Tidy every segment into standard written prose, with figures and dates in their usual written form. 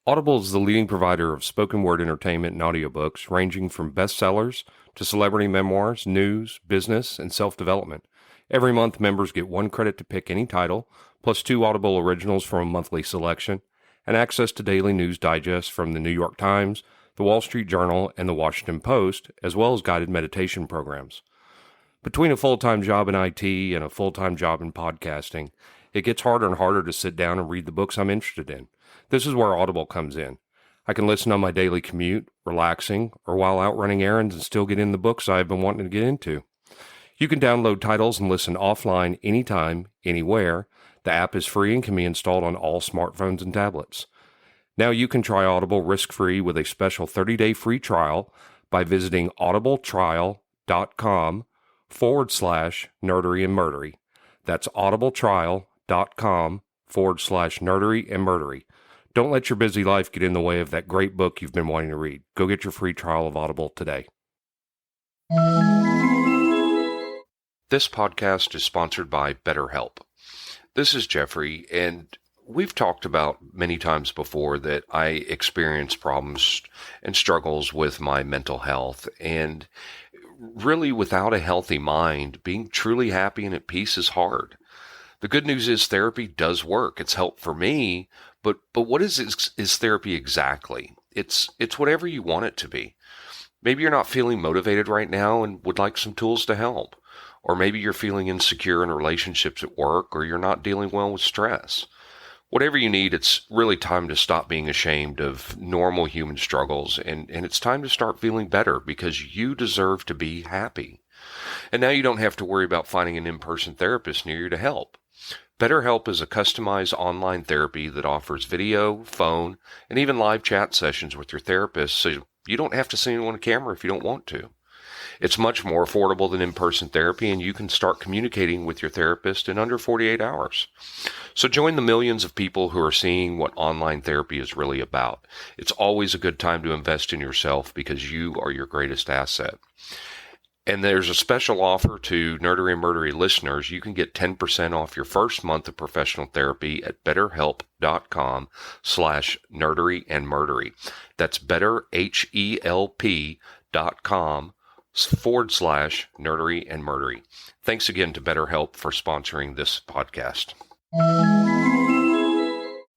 Audible is the leading provider of spoken word entertainment and audiobooks, ranging from bestsellers to celebrity memoirs, news, business, and self-development. Every month, members get 1 credit to pick any title, plus 2 Audible originals from a monthly selection, and access to daily news digests from the New York Times, the Wall Street Journal, and the Washington Post, as well as guided meditation programs. Between a full-time job in IT and a full-time job in podcasting, it gets harder and harder to sit down and read the books I'm interested in. This is where Audible comes in. I can listen on my daily commute, relaxing, or while out running errands and still get in the books I've been wanting to get into. You can download titles and listen offline anytime, anywhere. The app is free and can be installed on all smartphones and tablets. Now you can try Audible risk-free with a special 30-day free trial by visiting audibletrial.com/nerdery and murdery. That's audibletrial.com/nerdery and murdery. Don't let your busy life get in the way of that great book you've been wanting to read. Go get your free trial of Audible today. This podcast is sponsored by BetterHelp. This is Geoffrey, and we've talked about many times before that I experience problems and struggles with my mental health, and really without a healthy mind, being truly happy and at peace is hard. The good news is therapy does work. It's helped for me, but what is therapy exactly? It's whatever you want it to be. Maybe you're not feeling motivated right now and would like some tools to help. Or maybe you're feeling insecure in relationships at work, or you're not dealing well with stress. Whatever you need, it's really time to stop being ashamed of normal human struggles, and it's time to start feeling better because you deserve to be happy. And now you don't have to worry about finding an in-person therapist near you to help. BetterHelp is a customized online therapy that offers video, phone, and even live chat sessions with your therapist, so you don't have to see anyone on camera if you don't want to. It's much more affordable than in-person therapy, and you can start communicating with your therapist in under 48 hours. So join the millions of people who are seeing what online therapy is really about. It's always a good time to invest in yourself because you are your greatest asset. And there's a special offer to Nerdery and Murdery listeners. You can get 10% off your first month of professional therapy at betterhelp.com/nerdery and murdery. That's betterhelp.com/nerdery and murdery. Thanks again to BetterHelp for sponsoring this podcast.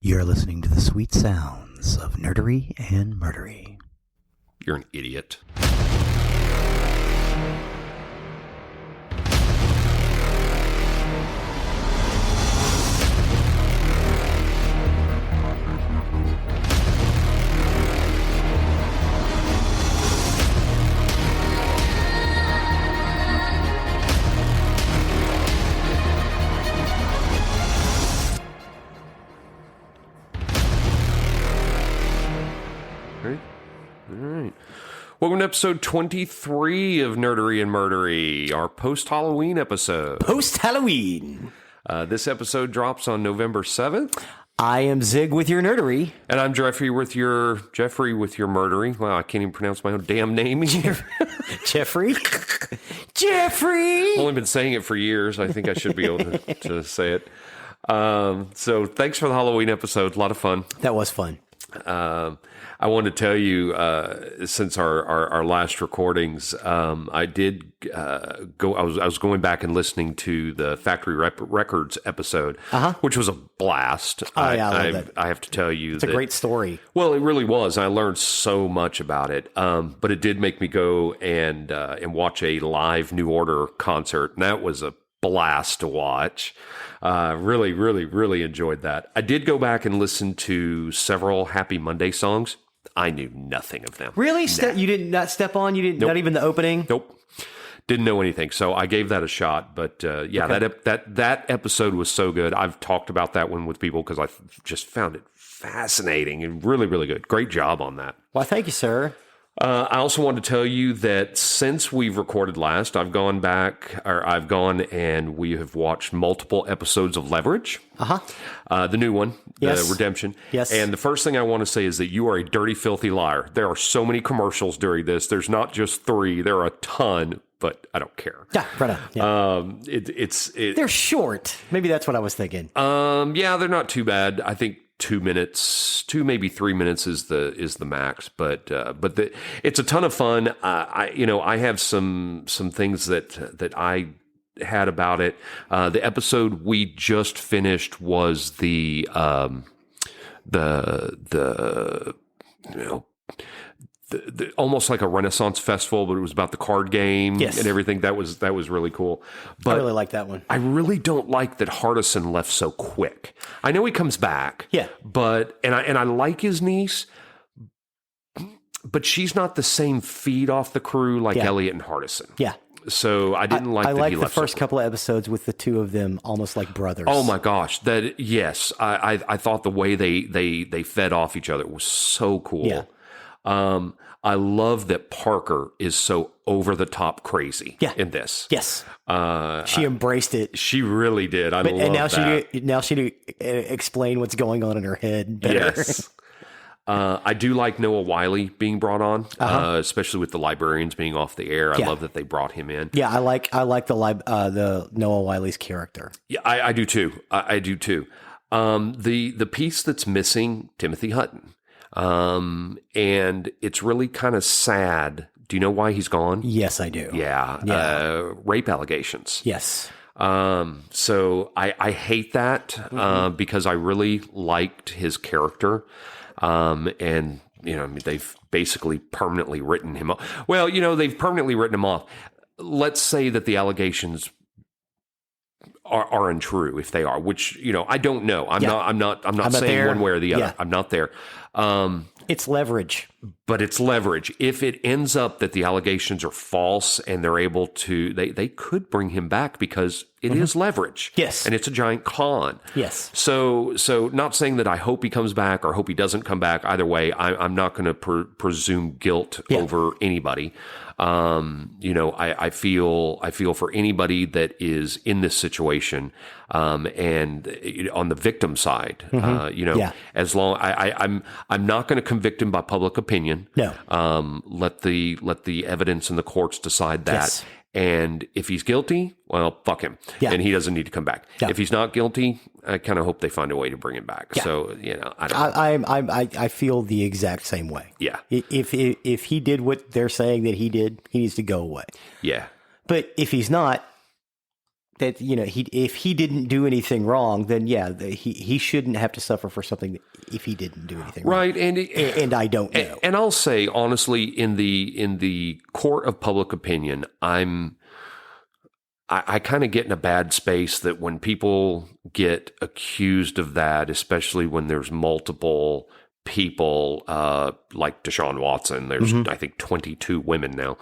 You're listening to the sweet sounds of Nerdery and Murdery. You're an idiot. All right. Welcome to episode 23 of Nerdery and Murdery, our post-Halloween episode. Post-Halloween. This episode drops on November 7th. I am Zig with your nerdery. And I'm Geoffrey with your murdery. Wow, I can't even pronounce my own damn name. Geoffrey? Jeffrey! I've only been saying it for years. I think I should be able to say it. So thanks for the Halloween episode. A lot of fun. That was fun. I wanted to tell you, since our last recordings, I did go. I was going back and listening to the Factory Records episode, which was a blast. Oh, yeah, I love that. I have to tell you, it's a great story. Well, it really was. I learned so much about it. But it did make me go and watch a live New Order concert, and that was a blast to watch. Really, really, really enjoyed that. I did go back and listen to several Happy Monday songs. I knew nothing of them. Really? You did not step on? You didn't? Nope. Not even the opening? Nope. Didn't know anything. So I gave that a shot. But yeah, okay. that episode was so good. I've talked about that one with people because I just found it fascinating and really, really good. Great job on that. Well, thank you, sir. I also want to tell you that since we've recorded last, I've gone and we have watched multiple episodes of Leverage. The new one, yes. The Redemption. Yes. And the first thing I want to say is that you are a dirty, filthy liar. There are so many commercials during this. There's not just 3. There are a ton, but I don't care. Yeah, right on. Yeah. They're short. Maybe that's what I was thinking. Yeah, they're not too bad. I think 2 minutes, 2, maybe 3 minutes is the max, but it's a ton of fun. I have some things that I had about it. The episode we just finished was the almost like a Renaissance festival, but it was about the card game and everything. That was really cool. But I really like that one. I really don't like that Hardison left so quick. I know he comes back. Yeah. But I like his niece, but she's not the same feed off the crew like Elliot and Hardison. Yeah. So I didn't like that he left. I like the first couple of episodes with the two of them almost like brothers. Oh my gosh. Yes. I thought the way they fed off each other was so cool. Yeah. I love that Parker is so over the top crazy in this. Yes. She embraced it. She really did. I love that. Now she explain what's going on in her head better. Yes. I do like Noah Wiley being brought on, especially with the librarians being off the air. I love that they brought him in. Yeah, I like the Noah Wiley's character. Yeah, I do too. I do too. The piece that's missing, Timothy Hutton. And it's really kind of sad. Do you know why he's gone? Yes, I do. Yeah. Rape allegations. Yes. So I hate that, because I really liked his character. And they've basically permanently written him off. Well, they've permanently written him off. Let's say that the allegations are untrue, if they are, which, I don't know. I'm not saying there. one way or the other. Yeah. I'm not there. It's leverage. But it's leverage. If it ends up that the allegations are false and they're able to, they could bring him back because it is leverage. Yes. And it's a giant con. Yes. So not saying that I hope he comes back or hope he doesn't come back. Either way, I'm not going to presume guilt over anybody. I feel for anybody that is in this situation, and on the victim side, as long I'm not going to convict him by public opinion. No. Let the evidence in the courts decide that. Yes. And if he's guilty, well, fuck him. Yeah. And he doesn't need to come back. Yeah. If he's not guilty, I kind of hope they find a way to bring him back. Yeah. So, I don't know. I feel the exact same way. Yeah. If he did what they're saying that he did, he needs to go away. Yeah. But if he's not, that if he didn't do anything wrong, then he shouldn't have to suffer for something if he didn't do anything wrong. Right, and I don't know. And I'll say honestly, in the court of public opinion, I kind of get in a bad space that when people get accused of that, especially when there's multiple people, like Deshaun Watson, there's I think 22 women now.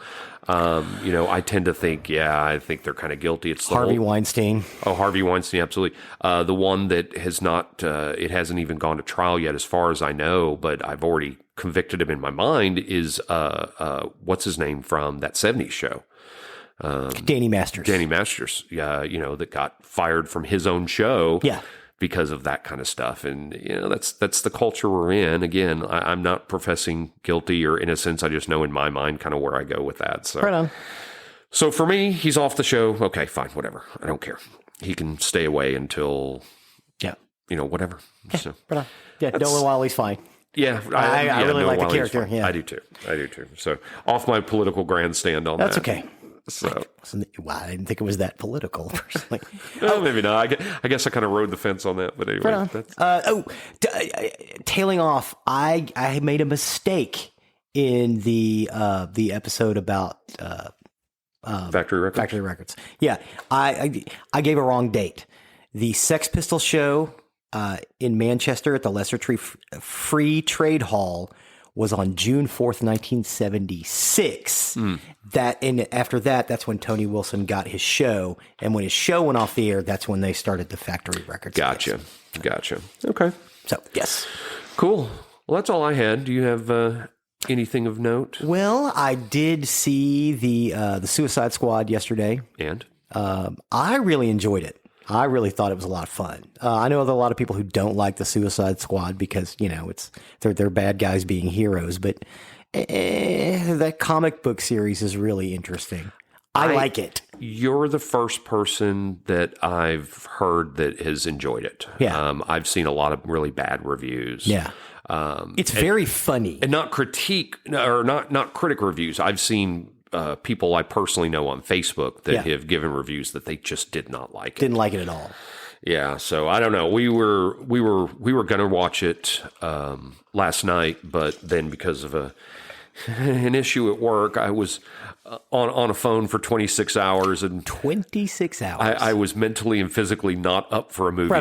I tend to think, I think they're kind of guilty. It's the Harvey Weinstein. Oh, Harvey Weinstein, absolutely. The one that has not, it hasn't even gone to trial yet, as far as I know, but I've already convicted him in my mind is, what's his name from that 70s show? Danny Masters. Danny Masters, that got fired from his own show. Yeah. Because of that kind of stuff. And, that's the culture we're in. Again, I'm not professing guilty or innocence. I just know in my mind kind of where I go with that. So, right on. So for me, he's off the show. Okay, fine, whatever. I don't care. He can stay away until, whatever. Yeah, so, right on. Yeah, Noah Wiley's fine. Yeah, I really like the character. Fine. Yeah. I do too. So off my political grandstand on That's that. okay. So I didn't think it was that political, personally. Well, maybe not. I guess I kind of rode the fence on that, but anyway. Tailing off, I made a mistake in the episode about Factory Records. Factory Records. Yeah, I gave a wrong date. The Sex Pistols show in Manchester at the Lesser Tree Free Trade Hall was on June 4th, 1976. After that, that's when Tony Wilson got his show. And when his show went off the air, that's when they started the Factory Records. Gotcha. Okay. So, yes. Cool. Well, that's all I had. Do you have anything of note? Well, I did see the Suicide Squad yesterday. And? I really enjoyed it. I really thought it was a lot of fun. I know there are a lot of people who don't like the Suicide Squad because, they're bad guys being heroes, but that comic book series is really interesting. I like it. you're the first person that I've heard that has enjoyed it. Yeah. I've seen a lot of really bad reviews. Yeah. It's very funny. And not critique or not critic reviews. I've seen people I personally know on Facebook that have given reviews that they just did not like it. Didn't like it at all. Yeah, so I don't know. We were going to watch it last night, but then because of an issue at work, I was on a phone for 26 hours, and 26 hours. I was mentally and physically not up for a movie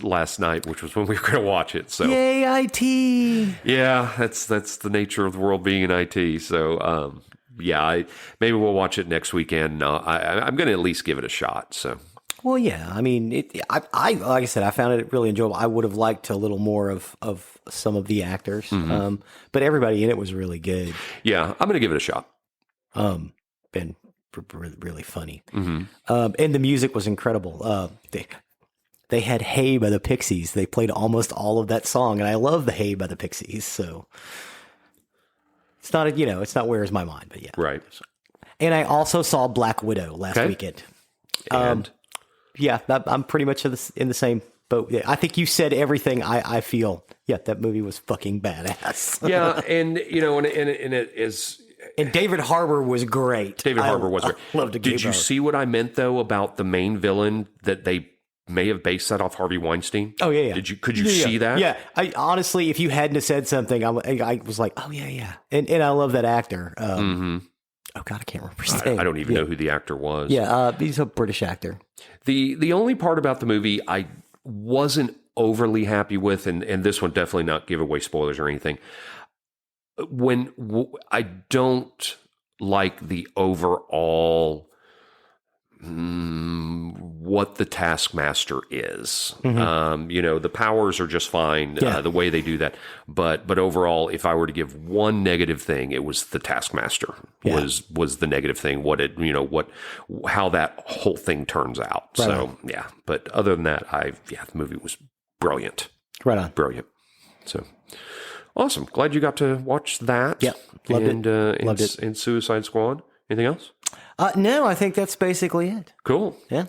last night, which was when we were going to watch it. So yay, IT! Yeah, that's the nature of the world being in IT. So maybe we'll watch it next weekend. I'm going to at least give it a shot. So. Well, yeah. I mean, I like I said, I found it really enjoyable. I would have liked a little more of some of the actors, but everybody in it was really good. Yeah, I'm going to give it a shot. Been really funny, and the music was incredible. They had "Hey" by the Pixies. They played almost all of that song, and I love the "Hey" by the Pixies. So it's not it's not "Where's My Mind," but yeah, right. And I also saw Black Widow last weekend. And yeah, I'm pretty much in the same boat. Yeah, I think you said everything I feel. Yeah, that movie was fucking badass. Yeah, and and it is. And David Harbour was great. David Harbour was great. Loved Did you see what I meant though about the main villain that they may have based that off Harvey Weinstein? Oh yeah. Could you see that? Yeah. I honestly, if you hadn't have said something, I was like, oh yeah. And I love that actor. Oh God, I can't remember his name. I don't even know who the actor was. Yeah, he's a British actor. The only part about the movie I wasn't overly happy with, and this one definitely not give away spoilers or anything. When I don't like the overall what the Taskmaster is. The powers are just fine, the way they do that. But overall, if I were to give one negative thing, it was the Taskmaster was the negative thing. How that whole thing turns out. Right so on. yeah. But other than that, the movie was brilliant. Right on. Brilliant. So. Awesome. Glad you got to watch that. Yeah. Loved it. And Suicide Squad. Anything else? No, I think that's basically it. Cool. Yeah.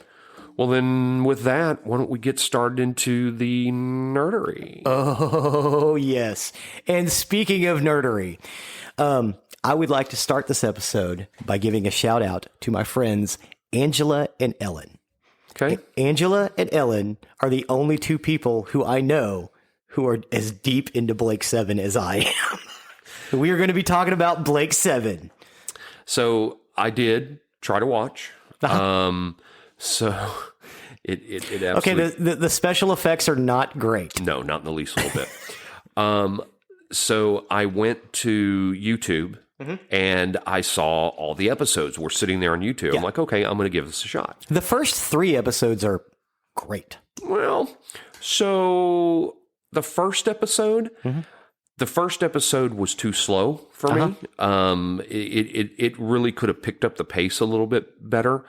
Well, then with that, why don't we get started into the nerdery? Oh, yes. And speaking of nerdery, I would like to start this episode by giving a shout out to my friends Angela and Ellen. Okay. Angela and Ellen are the only two people who I know who are as deep into Blake 7 as I am. We are going to be talking about Blake 7. So I did try to watch. So it absolutely... Okay, the special effects are not great. No, not in the least little bit. So I went to YouTube and I saw all the episodes. We're sitting there on YouTube. Yeah. I'm like, okay, I'm going to give this a shot. The first 3 episodes are great. Well, so the first episode was too slow for me. It really could have picked up the pace a little bit better.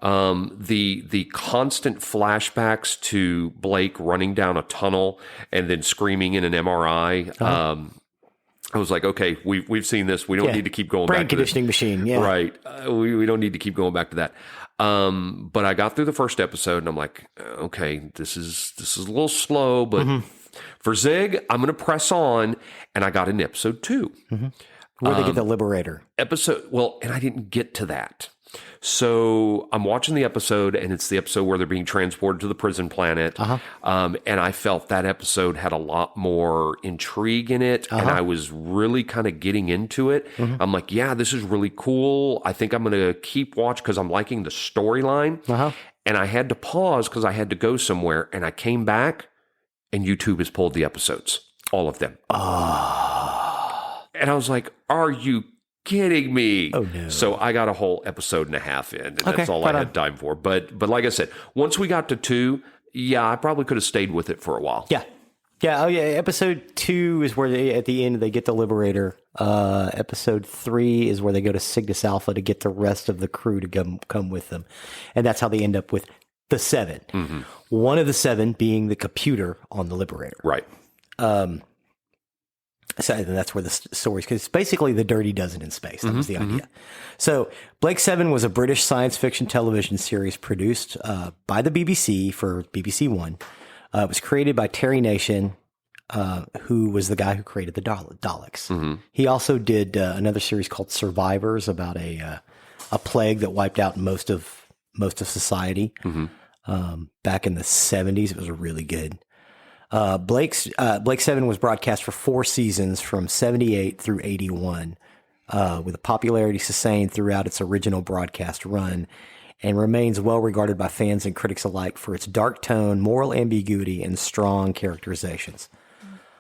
The constant flashbacks to Blake running down a tunnel and then screaming in an MRI. I was like, okay, we've seen this. We don't need to keep going back to this. Brain conditioning machine, yeah. Right. We don't need to keep going back to that. But I got through the first episode and I'm like, okay, this is a little slow, but for Zig, I'm going to press on. And I got into episode 2. Where they get the Liberator. And I didn't get to that. So I'm watching the episode, and it's the episode where they're being transported to the prison planet. And I felt that episode had a lot more intrigue in it, and I was really kind of getting into it. I'm like, yeah, this is really cool. I think I'm going to keep watching because I'm liking the storyline. And I had to pause because I had to go somewhere, and I came back, and YouTube has pulled the episodes. All of them. And I was like, are you kidding me? Oh, no. So I got a whole episode and a half in, and that's all I had time for. But like I said, once we got to 2, I probably could have stayed with it for a while. Yeah. Yeah. Oh, yeah. Episode 2 is where at the end they get the Liberator. Episode 3 is where they go to Cygnus Alpha to get the rest of the crew to come with them. And that's how they end up with the 7. One of the 7 being the computer on the Liberator. Right. So that's where the stories, because it's basically the Dirty Dozen in space. That was the idea. So Blake 7 was a British science fiction television series produced by the BBC for BBC One. It was created by Terry Nation, who was the guy who created the Daleks. He also did another series called Survivors about a plague that wiped out most of society back in the 70s. It was really good. Blake 7 was broadcast for 4 seasons from 78 through 81, with a popularity sustained throughout its original broadcast run, and remains well regarded by fans and critics alike for its dark tone, moral ambiguity, and strong characterizations.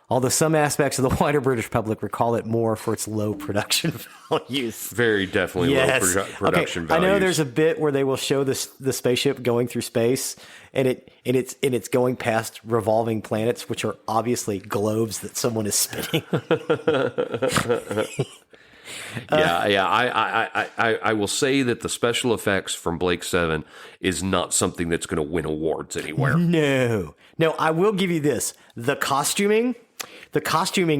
Although some aspects of the wider British public recall it more for its low production values. Very definitely low production values. I know there's a bit where they will show the spaceship going through space, and it's going past revolving planets, which are obviously globes that someone is spinning. I will say that the special effects from Blake 7 is not something that's going to win awards anywhere. No, I will give you this. The costuming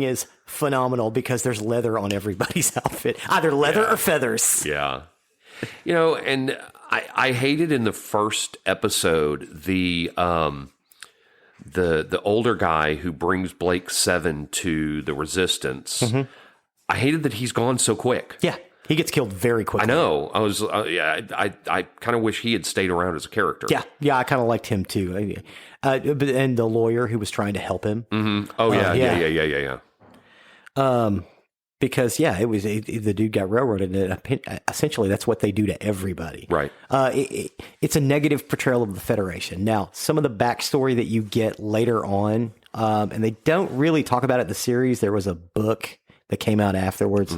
is phenomenal because there's leather on everybody's outfit, either leather or feathers. Yeah. And I hated in the first episode, the older guy who brings Blake 7 to the Resistance. I hated that he's gone so quick. Yeah, he gets killed very quickly. I know. I kind of wish he had stayed around as a character. Yeah, I kind of liked him too. And the lawyer who was trying to help him. Oh yeah. Because it was the dude got railroaded, and essentially that's what they do to everybody. Right. It's a negative portrayal of the Federation. Now, some of the backstory that you get later on, and they don't really talk about it in the series. There was a book that came out afterwards.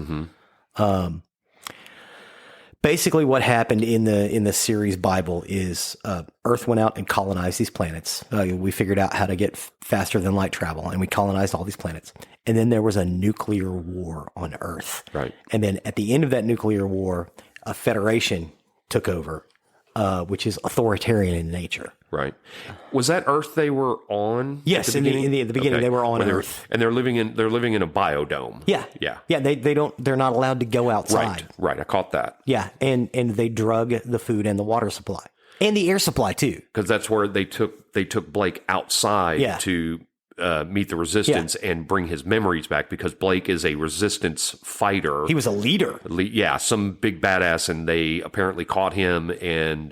Basically, what happened in the series Bible is Earth went out and colonized these planets. We figured out how to get faster than light travel, and we colonized all these planets. And then there was a nuclear war on Earth. Right. And then at the end of that nuclear war, a federation took over, which is authoritarian in nature. Right. Was that Earth they were on? Yes, in the beginning they were on Earth, and they're living in a biodome. Yeah. They're not allowed to go outside. Right. I caught that. Yeah, and they drug the food and the water supply and the air supply too. Because that's where they took Blake outside to meet the Resistance and bring his memories back, because Blake is a Resistance fighter. He was a leader. Some big badass, and they apparently caught him and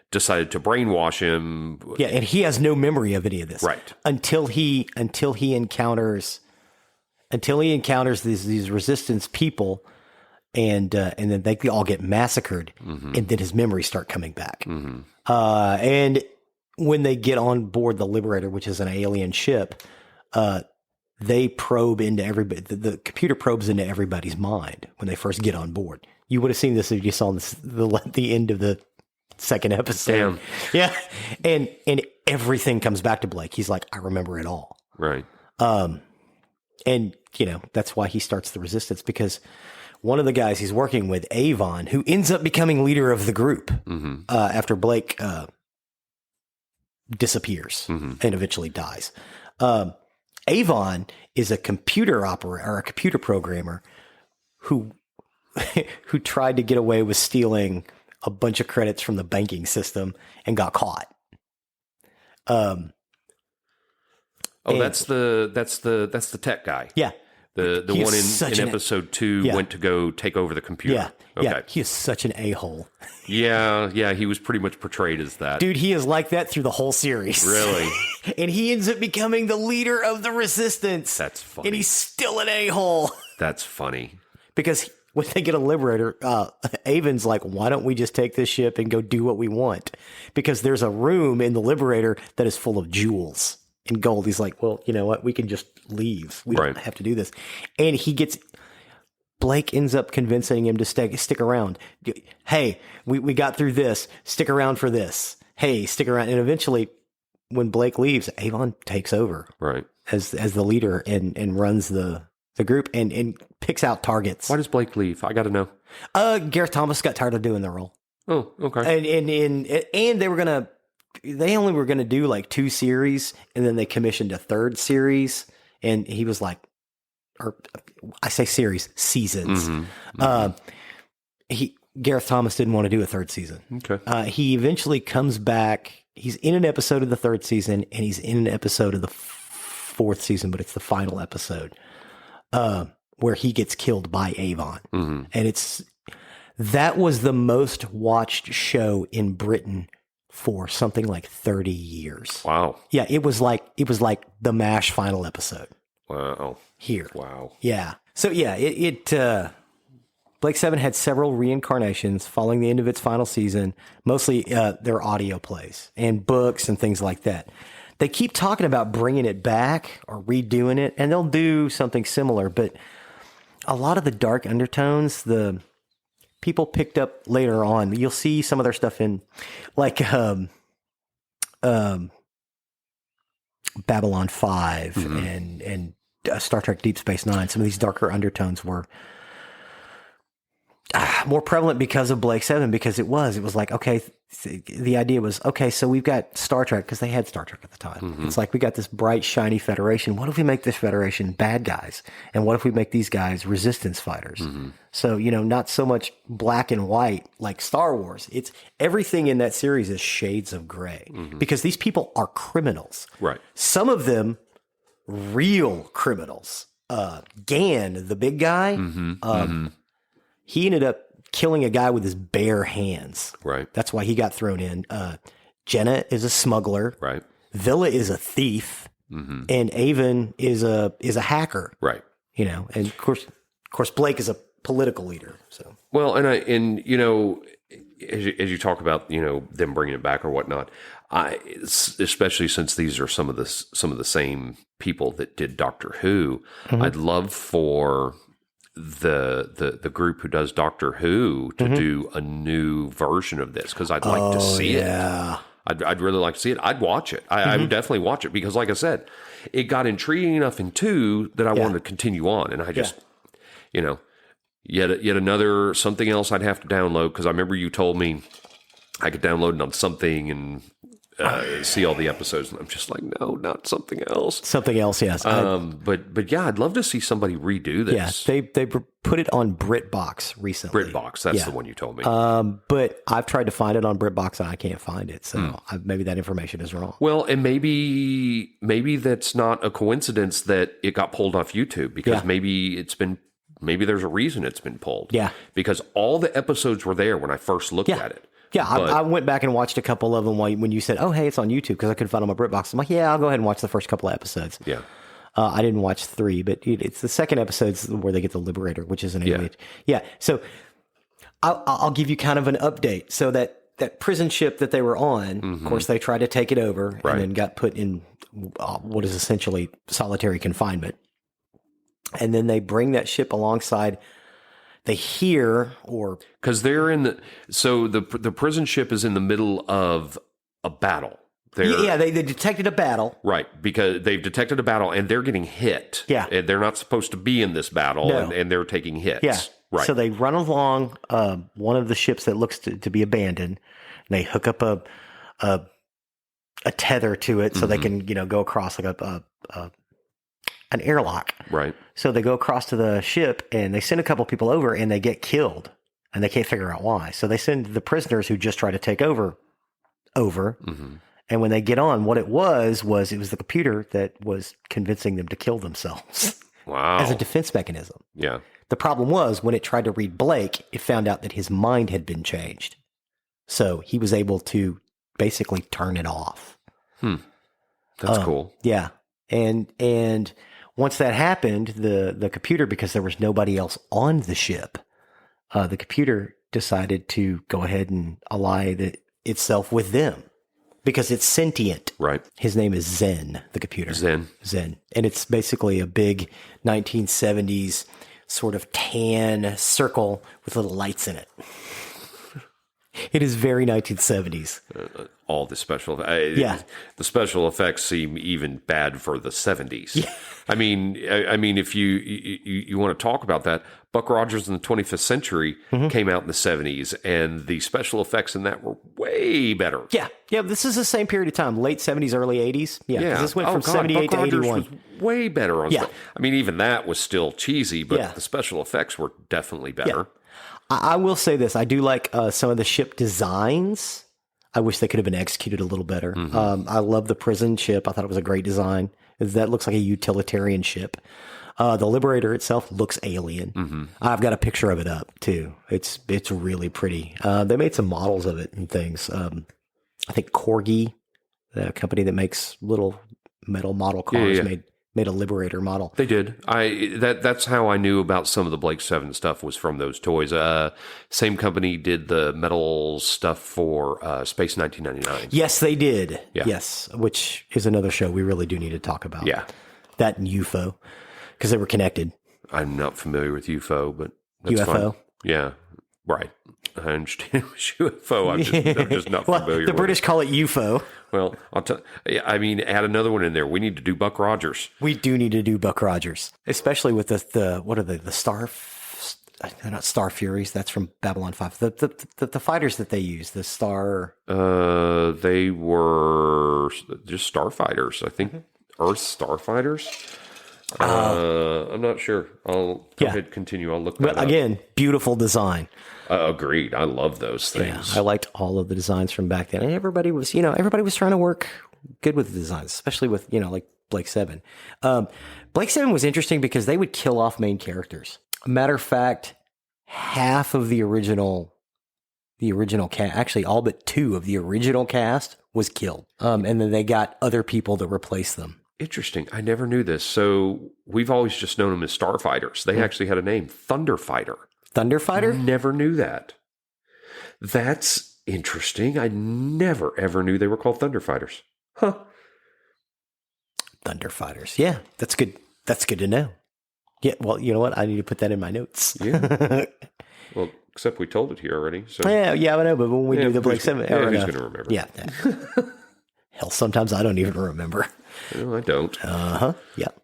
decided to brainwash him. Yeah, and he has no memory of any of this. Right. Until he encounters these Resistance people, and then they all get massacred, and then his memories start coming back. And when they get on board the Liberator, which is an alien ship, they probe into everybody. The computer probes into everybody's mind when they first get on board. You would have seen this if you saw the end of the second episode. Damn. Yeah. And everything comes back to Blake. He's like, I remember it all. Right. And that's why he starts the Resistance, because one of the guys he's working with, Avon, who ends up becoming leader of the group, after Blake, disappears and eventually dies. Avon is a computer operator or a computer programmer who tried to get away with stealing a bunch of credits from the banking system and got caught. That's the tech guy. Yeah. The one in episode 2 went to go take over the computer. Yeah. He is such an a-hole. Yeah. He was pretty much portrayed as that. Dude, he is like that through the whole series. Really? And he ends up becoming the leader of the Resistance. That's funny. And he's still an a-hole. That's funny. Because when they get a Liberator, Avon's like, why don't we just take this ship and go do what we want? Because there's a room in the Liberator that is full of jewels and gold. He's like, well, you know what? We can just leave. We don't have to do this. And Blake ends up convincing him to stick around. Hey, we got through this. Stick around for this. Hey, stick around. And eventually, when Blake leaves, Avon takes over as the leader and runs the group and picks out targets. Why does Blake leave? I got to know. Gareth Thomas got tired of doing the role. Oh, okay. And they only were gonna do like 2 series, and then they commissioned a 3rd series, and he was like, or I say series, seasons. Gareth Thomas didn't want to do a third season. Okay. He eventually comes back. He's in an episode of the third season, and he's in an episode of the fourth season, but it's the final episode where he gets killed by Avon. And that was the most watched show in Britain for something like 30 years. Wow. Yeah, it was like the MASH final episode. Wow. Here. Wow. Yeah. So yeah, Blake Seven had several reincarnations following the end of its final season, mostly their audio plays and books and things like that. They keep talking about bringing it back or redoing it, and they'll do something similar, but a lot of the dark undertones, the people picked up later on. You'll see some of their stuff in, like, Babylon 5 and Star Trek Deep Space Nine. Some of these darker undertones were more prevalent because of Blake Seven, because it was like, okay, the idea was, okay, so we've got Star Trek, because they had Star Trek at the time. It's like, we got this bright, shiny Federation. What if we make this Federation bad guys? And what if we make these guys resistance fighters? So, not so much black and white like Star Wars. It's everything in that series is shades of gray, because these people are criminals. Right. Some of them real criminals. Gan, the big guy, he ended up killing a guy with his bare hands. Right. That's why he got thrown in. Jenna is a smuggler. Right. Villa is a thief. And Avon is a hacker. Right. And of course Blake is a political leader. So well, and as you talk about them bringing it back or whatnot, especially since these are some of the same people that did Doctor Who, I'd love for the group who does Doctor Who to do a new version of this, because I'd like to see it. I'd really like to see it. I'd watch it. I would definitely watch it, because, like I said, it got intriguing enough in 2 that I wanted to continue on, and I just, yet another something else I'd have to download, because I remember you told me I could download it on something and see all the episodes, and I'm just like, no, not something else. Something else, yes. But yeah, I'd love to see somebody redo this. Yeah, they put it on BritBox recently. BritBox, that's the one you told me. But I've tried to find it on BritBox and I can't find it, so maybe that information is wrong. Well, and maybe that's not a coincidence that it got pulled off YouTube, because maybe there's a reason it's been pulled. Yeah, because all the episodes were there when I first looked at it. Yeah, I went back and watched a couple of them when you said, oh, hey, it's on YouTube, because I couldn't find it on my BritBox. I'm like, yeah, I'll go ahead and watch the first couple of episodes. Yeah. I didn't watch 3, but it's the second episodes where they get the Liberator, which is an alien. Yeah. So I'll give you kind of an update. So that prison ship that they were on, of course, they tried to take it over and then got put in what is essentially solitary confinement. And then they bring that ship alongside. They hear, or because they're in the prison ship is in the middle of a battle. They detected a battle, right? Because they've detected a battle and they're getting hit. Yeah, and they're not supposed to be in this battle, and they're taking hits. Yeah, right. So they run along one of the ships that looks to be abandoned, and they hook up a tether to it so they can go across like an airlock. Right. So they go across to the ship and they send a couple people over and they get killed and they can't figure out why. So they send the prisoners who just try to take over. And when they get on, what it was the computer that was convincing them to kill themselves. Wow. As a defense mechanism. Yeah. The problem was when it tried to read Blake, it found out that his mind had been changed. So he was able to basically turn it off. That's cool. Yeah. And once that happened, the computer, because there was nobody else on the ship, the computer decided to go ahead and ally itself with them because it's sentient. Right. His name is Zen, the computer. Zen. And it's basically a big 1970s sort of tan circle with little lights in it. It is very 1970s. All the special, Yeah. the special effects seem even bad for the 70s. Yeah. I mean, if you want to talk about that, Buck Rogers in the 25th Century came out in the 70s, and the special effects in that were way better. Yeah. Yeah. This is the same period of time, late 70s, early 80s. Yeah. 'Cause this went from 78 Buck to Rogers 81. was way better on. Yeah. I mean, even that was still cheesy, but Yeah. the special effects were definitely better. I will say this. I do like some of the ship designs. I wish they could have been executed a little better. I love the prison ship. I thought it was a great design. That looks like a utilitarian ship. The Liberator itself looks alien. I've got a picture of it up too. It's really pretty. They made some models of it and things. I think Corgi, the company that makes little metal model cars, made a Liberator model. They did. That's how I knew about some of the Blake 7 stuff was from those toys. Same company did the metal stuff for Space 1999. Yes, they did. Yeah. Yes, which is another show we really do need to talk about. Yeah. That and UFO, because they were connected. I'm not familiar with UFO, but that's UFO? fine. Yeah, right. I understand UFO. I'm just not Well, familiar the with British it. call it UFO. Well, I mean, add another one in there. We need to do Buck Rogers. We do need to do Buck Rogers, especially with the what are they? The they're not Star Furies. That's from Babylon 5. The fighters that they use, the Star. They were just starfighters. I think Earth starfighters. I'm not sure. I'll go ahead, continue. I'll look that But up. again, beautiful design. Agreed. I love those things. Yeah, I liked all of the designs from back then. And everybody was trying to work good with the designs, especially with, like Blake 7. Blake 7 was interesting because they would kill off main characters. Matter of fact, half of the original cast, actually all but 2 of the original cast was killed. And then they got other people to replace them. Interesting. I never knew this. So we've always just known them as starfighters. They actually had a name, Thunderfighter. Thunderfighter? Never knew that. That's interesting. I never, ever knew they were called Thunderfighters. Huh. Thunderfighters. Yeah, that's good. That's good to know. Yeah, well, you know what? I need to put that in my notes. Yeah. Well, except we told it here already. So yeah, I know, but when we do the Blake 7... who's going to remember? Yeah. Hell, sometimes I don't even remember. No, I don't. Yep.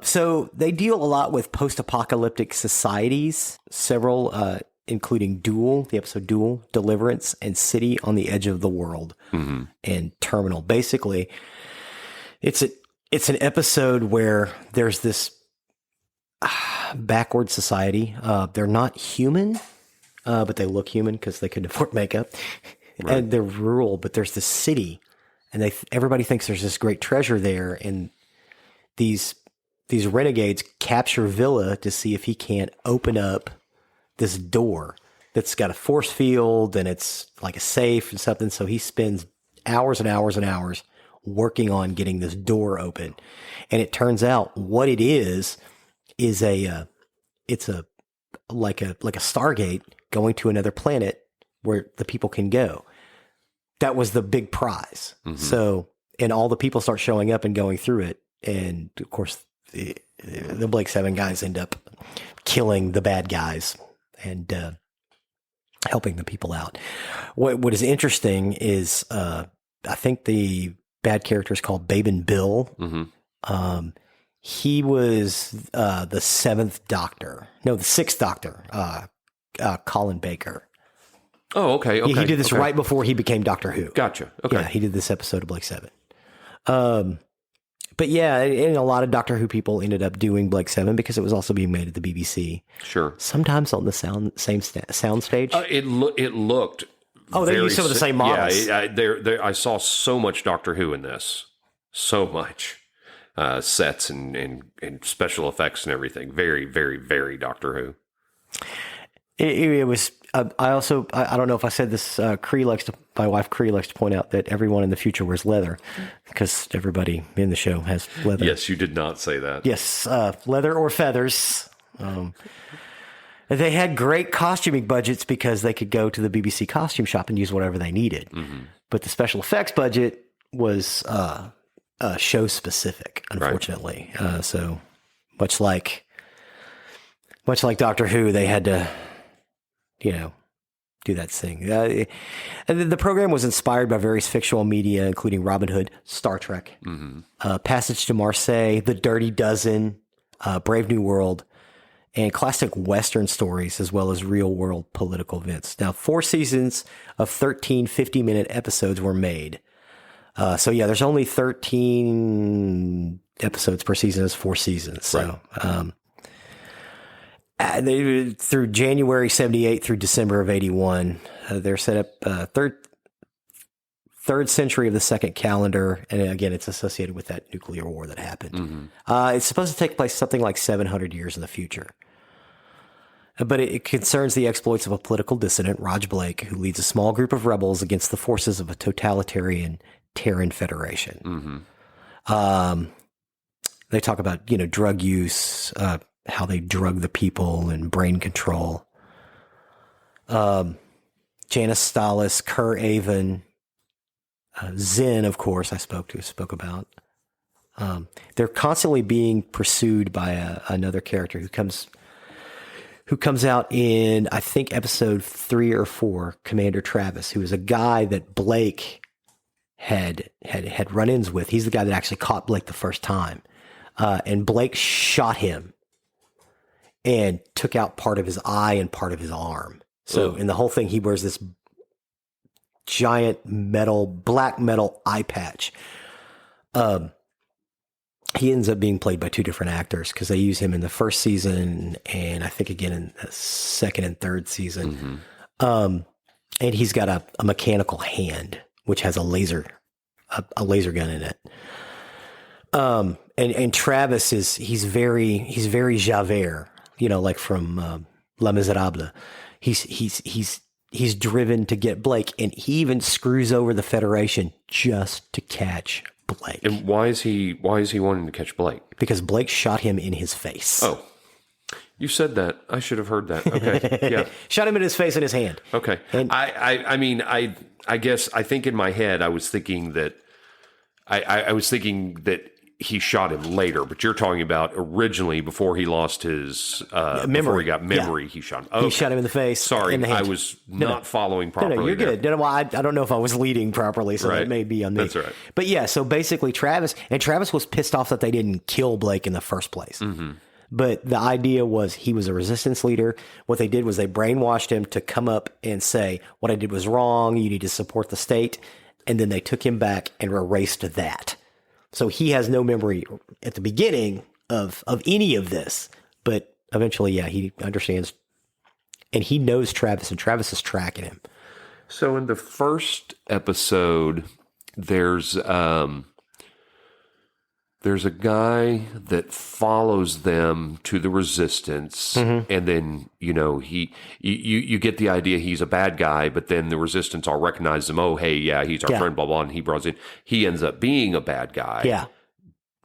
So they deal a lot with post-apocalyptic societies, several, including Duel, the episode Duel, Deliverance, and City on the Edge of the World, and Terminal. Basically, it's an episode where there's this backward society. They're not human, but they look human because they couldn't afford makeup. Right. And they're rural, but there's this city, and everybody thinks there's this great treasure there, and these renegades capture Villa to see if he can't open up this door that's got a force field and it's like a safe and something. So he spends hours and hours and hours working on getting this door open. And it turns out what it is it's like a Stargate going to another planet where the people can go. That was the big prize. So, and all the people start showing up and going through it. And of course, the Blake 7 guys end up killing the bad guys and helping the people out. What is interesting is I think the bad character is called Babin Bill. He was the 7th Doctor. No, the 6th Doctor, Colin Baker. Oh, okay. He did this right before he became Doctor Who. Gotcha. Okay. Yeah, he did this episode of Blake 7. But yeah, and a lot of Doctor Who people ended up doing Blake 7 because it was also being made at the BBC. Sure. Sometimes on the same soundstage. It looked. Oh, they used some of the same models. Yeah, I saw so much Doctor Who in this. So much. Sets and special effects and everything. Very, very, very Doctor Who. It was. I don't know if I said this. My wife Cree likes to point out that everyone in the future wears leather because everybody in the show has leather. Yes, you did not say that. Yes, leather or feathers. They had great costuming budgets because they could go to the BBC costume shop and use whatever they needed. But the special effects budget was show specific, unfortunately. Right. So much like Doctor Who, they had to do that thing. And the program was inspired by various fictional media, including Robin Hood, Star Trek, Passage to Marseille, The Dirty Dozen, Brave New World, and classic Western stories, as well as real-world political events. Now, 4 seasons of 13 50-minute episodes were made. So, yeah, there's only 13 episodes per season. It's 4 seasons. So, through January 78 through December of 81, they're set up third century of the second calendar. And again, it's associated with that nuclear war that happened. It's supposed to take place something like 700 years in the future. But it concerns the exploits of a political dissident, Raj Blake, who leads a small group of rebels against the forces of a totalitarian Terran Federation. They talk about, drug use, how they drug the people and brain control. Janice Stalis, Kerr Avon, Zen, of course, I spoke about. They're constantly being pursued by another character who comes out in, I think, episode 3 or 4, Commander Travis, who is a guy that Blake had run-ins with. He's the guy that actually caught Blake the first time. And Blake shot him and took out part of his eye and part of his arm. So in the whole thing, he wears this giant black metal eye patch. He ends up being played by 2 different actors because they use him in the first season and I think again in the second and third season. And he's got a mechanical hand, which has a laser gun in it. And Travis he's very Javert, like from Les Miserables. He's driven to get Blake, and he even screws over the Federation just to catch Blake. And why is he wanting to catch Blake? Because Blake shot him in his face. Oh, you said that. I should have heard that. Okay, yeah. Shot him in his face and his hand. Okay. And I guess I think in my head I was thinking that I was thinking that he shot him later, but you're talking about originally before he lost his memory. Before he got memory, he shot him. Okay. He shot him in the face. Sorry, in the hand. I was not following properly. No, you're good. No, I don't know if I was leading properly, so that may be on me. That's right. But yeah, so basically Travis was pissed off that they didn't kill Blake in the first place. But the idea was he was a resistance leader. What they did was they brainwashed him to come up and say, what I did was wrong. You need to support the state. And then they took him back and erased that. So he has no memory at the beginning of any of this. But eventually, yeah, he understands. And he knows Travis, and Travis is tracking him. So in the first episode, there's a guy that follows them to the resistance, and then you get the idea he's a bad guy, but then the resistance all recognize him. Oh, hey, yeah, he's our friend, blah blah, and he brought in. He ends up being a bad guy. Yeah,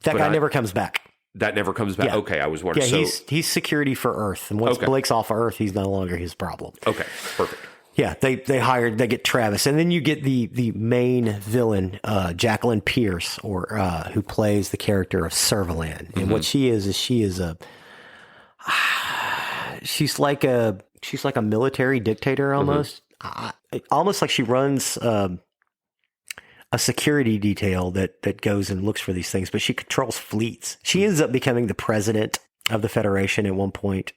that guy never comes back. That never comes back. Yeah. Okay, I was wondering. Yeah, he's security for Earth, and once Blake's off of Earth, he's no longer his problem. Okay, perfect. Yeah, they get Travis, and then you get the main villain, Jacqueline Pierce, who plays the character of Servalan. And what she is she's like a military dictator almost, almost like she runs a security detail that goes and looks for these things, but she controls fleets. She ends up becoming the president of the Federation at one point.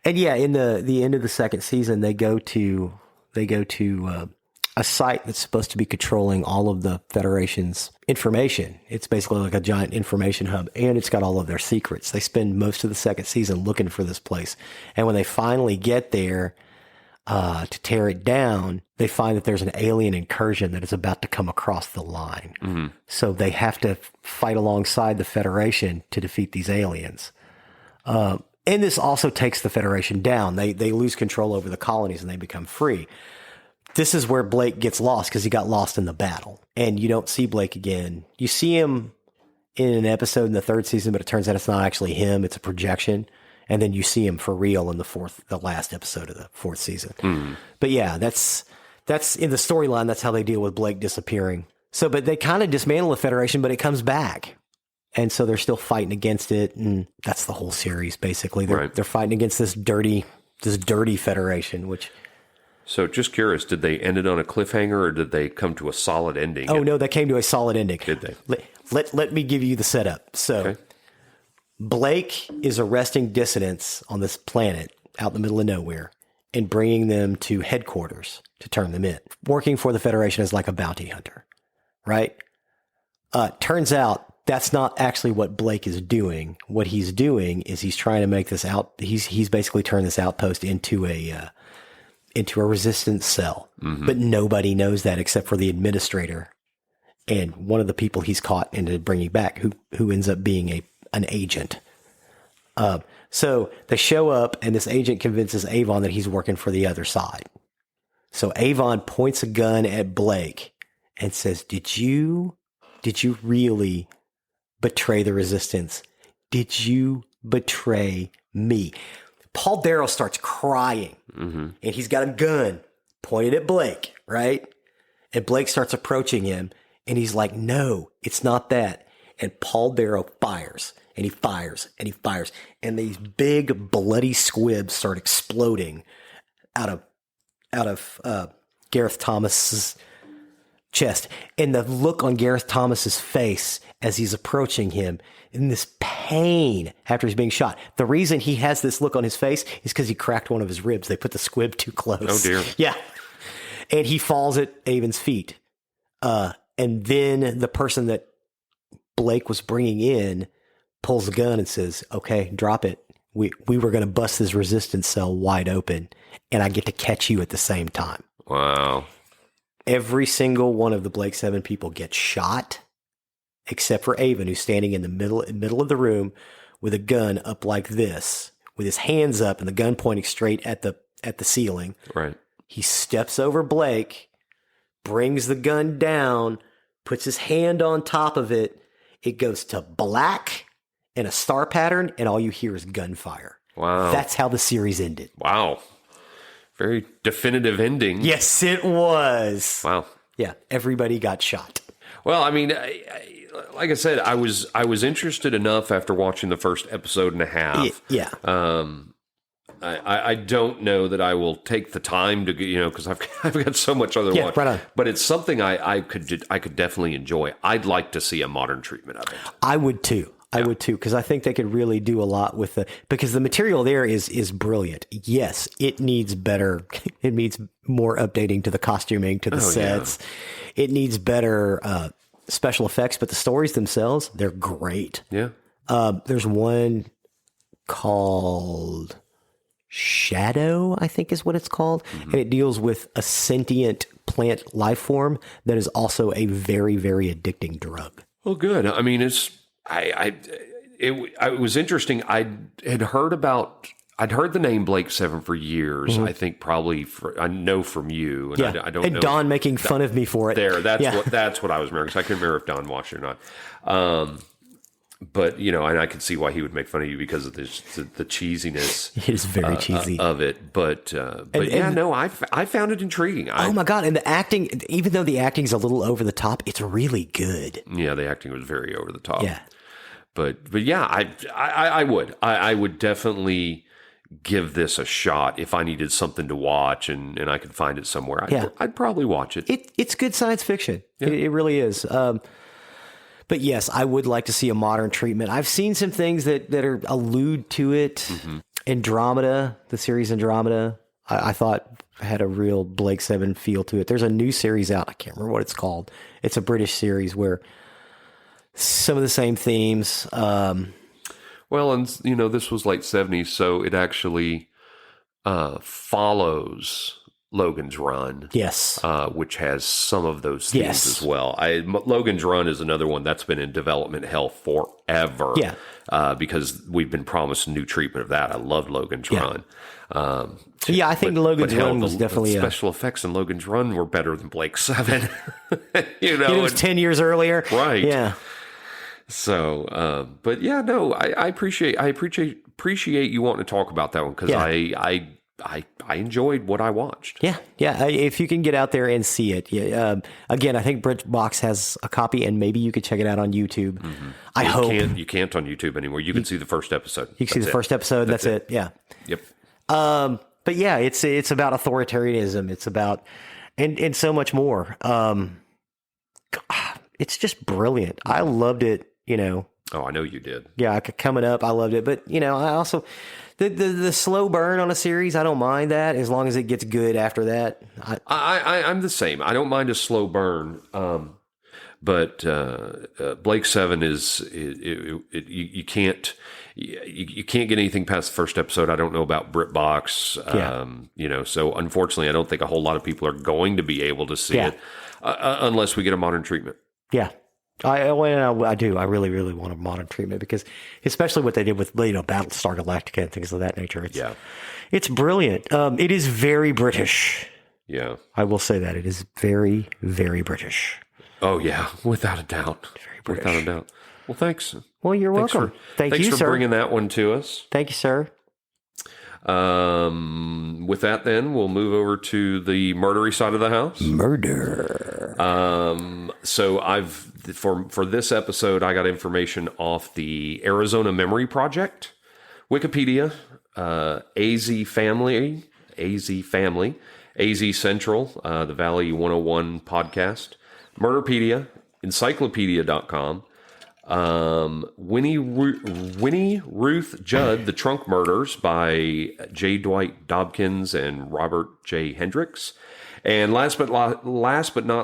And yeah, in the end of the second season, they go to a site that's supposed to be controlling all of the Federation's information. It's basically like a giant information hub, and it's got all of their secrets. They spend most of the second season looking for this place, and when they finally get there to tear it down, they find that there's an alien incursion that is about to come across the line. So they have to fight alongside the Federation to defeat these aliens. And this also takes the Federation down. They lose control over the colonies and they become free. This is where Blake gets lost because he got lost in the battle. And you don't see Blake again. You see him in an episode in the third season, but it turns out it's not actually him. It's a projection. And then you see him for real in the last episode of the fourth season. But yeah, that's in the storyline. That's how they deal with Blake disappearing. So, but they kind of dismantle the Federation, but it comes back. And so they're still fighting against it. And that's the whole series, basically. They're fighting against this dirty dirty Federation, which... So just curious, did they end it on a cliffhanger or did they come to a solid ending? Oh, no, they came to a solid ending. Did they? Let me give you the setup. So Okay. Blake is arresting dissidents on this planet out in the middle of nowhere and bringing them to headquarters to turn them in. Working for the Federation as like a bounty hunter, right? Turns out that's not actually what Blake is doing. What he's doing is he's trying to make this out. He's basically turned this outpost into a resistance cell, but nobody knows that except for the administrator and one of the people he's caught and bringing back, who ends up being an agent. So they show up, and this agent convinces Avon that he's working for the other side. So Avon points a gun at Blake and says, "Did you really betray the resistance? Did you betray me?" Paul Darrow starts crying, and he's got a gun pointed at Blake, right? And Blake starts approaching him, and he's like, "No, it's not that." And Paul Darrow fires, and he fires, and he fires, and these big bloody squibs start exploding out of Gareth Thomas's chest. And the look on Gareth Thomas's face as he's approaching him in this pain after he's being shot. The reason he has this look on his face is because he cracked one of his ribs. They put the squib too close. Oh, dear. Yeah. And he falls at Avon's feet. And then the person that Blake was bringing in pulls the gun and says, "Okay, drop it. We were going to bust this resistance cell wide open, and I get to catch you at the same time." Wow. Every single one of the Blake 7 people gets shot, except for Avon, who's standing in the middle of the room with a gun up like this, with his hands up and the gun pointing straight at the ceiling. Right. He steps over Blake, brings the gun down, puts his hand on top of it. It goes to black and a star pattern, and all you hear is gunfire. Wow. That's how the series ended. Wow. Very definitive ending. Yes, it was. Wow. Yeah, everybody got shot. Well, I mean, like I said, I was interested enough after watching the first episode and a half. Yeah. I don't know that I will take the time to, because I've got so much other watch. Right on. But it's something I could definitely enjoy. I'd like to see a modern treatment of it. I would too. I would too, because I think they could really do a lot with because the material there is brilliant. Yes, it needs better. It needs more updating to the costuming, to the sets. Yeah. It needs better special effects, but the stories themselves, they're great. Yeah. There's one called Shadow, I think is what it's called. And it deals with a sentient plant life form that is also a very, very addicting drug. Well, good. I mean, it was interesting. I'd heard the name Blake 7 for years. I think probably I know from you, and I don't know. And Don making fun of me for it. That's what I was remembering. So I couldn't remember if Don watched it or not. But and I could see why he would make fun of you because of the cheesiness. It is very cheesy of it. But I found it intriguing. Oh my God! And the acting, even though the acting's a little over the top, it's really good. Yeah, the acting was very over the top. Yeah. But yeah, I would definitely give this a shot if I needed something to watch and I could find it somewhere. I'd probably watch it. It's good science fiction. Yeah. It really is. But yes, I would like to see a modern treatment. I've seen some things that allude to it. Andromeda, the series Andromeda, I thought had a real Blake 7 feel to it. There's a new series out. I can't remember what it's called. It's a British series where some of the same themes. Well, and this was late 70s, so it actually follows Logan's Run. Yes. Which has some of those themes as well. Logan's Run is another one that's been in development hell forever. Yeah. Because we've been promised a new treatment of that. I loved Logan's Run. I think Logan's Run was definitely the special effects in Logan's Run were better than Blake 7. It was 10 years earlier. Right. Yeah. So, but yeah, no, I appreciate you wanting to talk about that one because I enjoyed what I watched. Yeah. If you can get out there and see it, again, I think BritBox has a copy, and maybe you could check it out on YouTube. I hope you can't on YouTube anymore. You can see the first episode. You can see the first episode. That's it. Yeah. Yep. But yeah, it's about authoritarianism. It's about and so much more. It's just brilliant. I loved it. Oh, I know you did. Yeah, coming up, I loved it. But I also the slow burn on a series. I don't mind that as long as it gets good after that. I'm the same. I don't mind a slow burn. But Blake Seven you can't get anything past the first episode. I don't know about BritBox. So unfortunately, I don't think a whole lot of people are going to be able to see it unless we get a modern treatment. Yeah. I do. I really, really want a modern treatment because, especially what they did with Battlestar Galactica and things of that nature. It's brilliant. It is very British. Yeah, I will say that it is very, very British. Oh yeah, without a doubt. Very British. Without a doubt. Well, thanks. Well, you're welcome. Thanks for bringing that one to us. Thank you, sir. With that, then we'll move over to the murdery side of the house. Murder. So I've for this episode, I got information off the Arizona Memory Project, Wikipedia, AZ Family, AZ Central, the Valley 101 podcast, Murderpedia, Encyclopedia.com. Winnie Ruth Judd, The Trunk Murders by J. Dwight Dobkins and Robert J. Hendricks. And last but not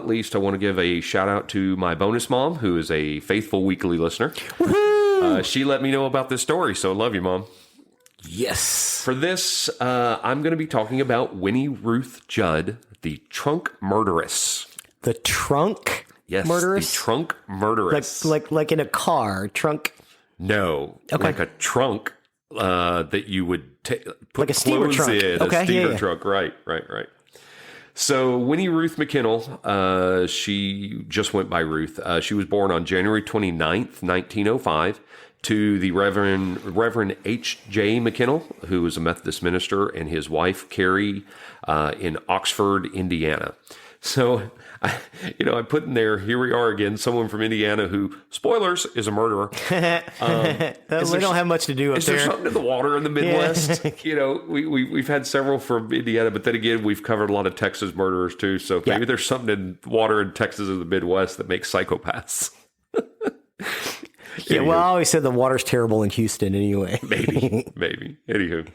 least, I want to give a shout out to my bonus mom, who is a faithful weekly listener. Woohoo! She let me know about this story, so love you, Mom. Yes. For this, I'm going to be talking about Winnie Ruth Judd, The Trunk Murderess. The Trunk Murderess? The Trunk Murderess. Like in a car, trunk? No, like a trunk that you would put like a steamer clothes trunk. in. Okay, a steamer trunk, right. So Winnie Ruth McKinnell, she just went by Ruth. She was born on January 29th, 1905, to the Reverend H.J. McKinnell, who was a Methodist minister, and his wife, Carrie, in Oxford, Indiana. So, I put in there, here we are again, someone from Indiana who, spoilers, is a murderer. We don't have much to do up there. Is there something in the water in the Midwest? We've had several from Indiana, but then again, we've covered a lot of Texas murderers too. So maybe there's something in water in Texas or the Midwest that makes psychopaths. Yeah, well, I always said the water's terrible in Houston anyway. Maybe. Anywho.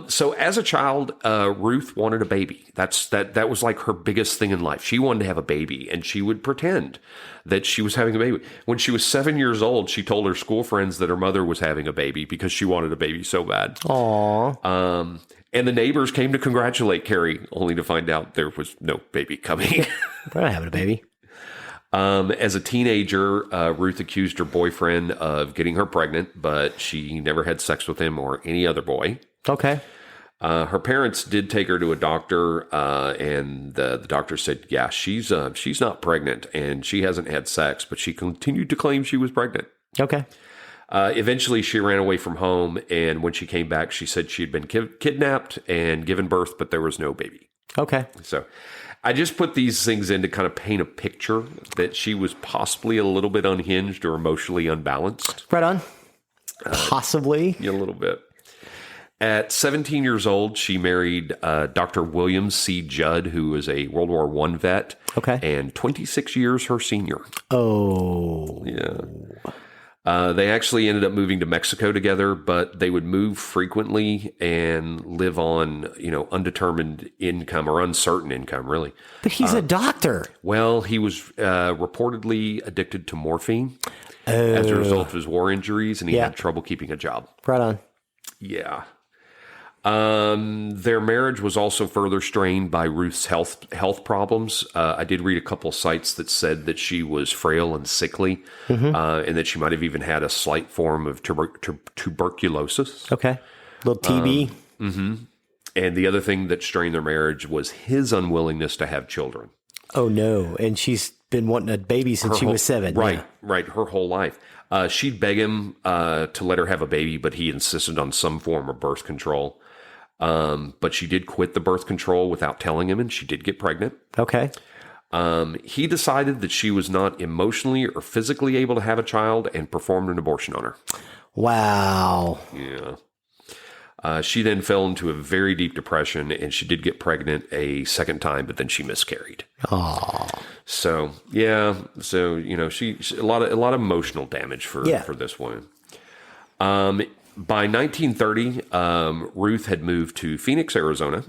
So as a child, Ruth wanted a baby. That was like her biggest thing in life. She wanted to have a baby, and she would pretend that she was having a baby. When she was 7 years old, she told her school friends that her mother was having a baby because she wanted a baby so bad. Aww. And the neighbors came to congratulate Carrie, only to find out there was no baby coming. We're not having a baby. As a teenager, Ruth accused her boyfriend of getting her pregnant, but she never had sex with him or any other boy. Okay. Her parents did take her to a doctor, and the doctor said, yeah, she's not pregnant, and she hasn't had sex, but she continued to claim she was pregnant. Okay. Eventually, she ran away from home, and when she came back, she said she had been kidnapped and given birth, but there was no baby. Okay. So I just put these things in to kind of paint a picture that she was possibly a little bit unhinged or emotionally unbalanced. Right on. Possibly. A little bit. At 17 years old, she married Dr. William C. Judd, who was a World War I vet. Okay. And 26 years her senior. Oh. Yeah. They actually ended up moving to Mexico together, but they would move frequently and live on, undetermined income or uncertain income, really. But he's a doctor. Well, he was reportedly addicted to morphine as a result of his war injuries, and he had trouble keeping a job. Right on. Yeah. Their marriage was also further strained by Ruth's health problems. I did read a couple sites that said that she was frail and sickly, and that she might have even had a slight form of tuberculosis. Okay. Little TB. And the other thing that strained their marriage was his unwillingness to have children. Oh, no. And she's been wanting a baby since she was 7. Right, her whole life. She'd beg him to let her have a baby, but he insisted on some form of birth control. But she did quit the birth control without telling him, and she did get pregnant. Okay. He decided that she was not emotionally or physically able to have a child and performed an abortion on her. Wow. Yeah. She then fell into a very deep depression, and she did get pregnant a second time, but then she miscarried. Oh, So yeah, so she a lot of emotional damage for this woman. By 1930, Ruth had moved to Phoenix, Arizona,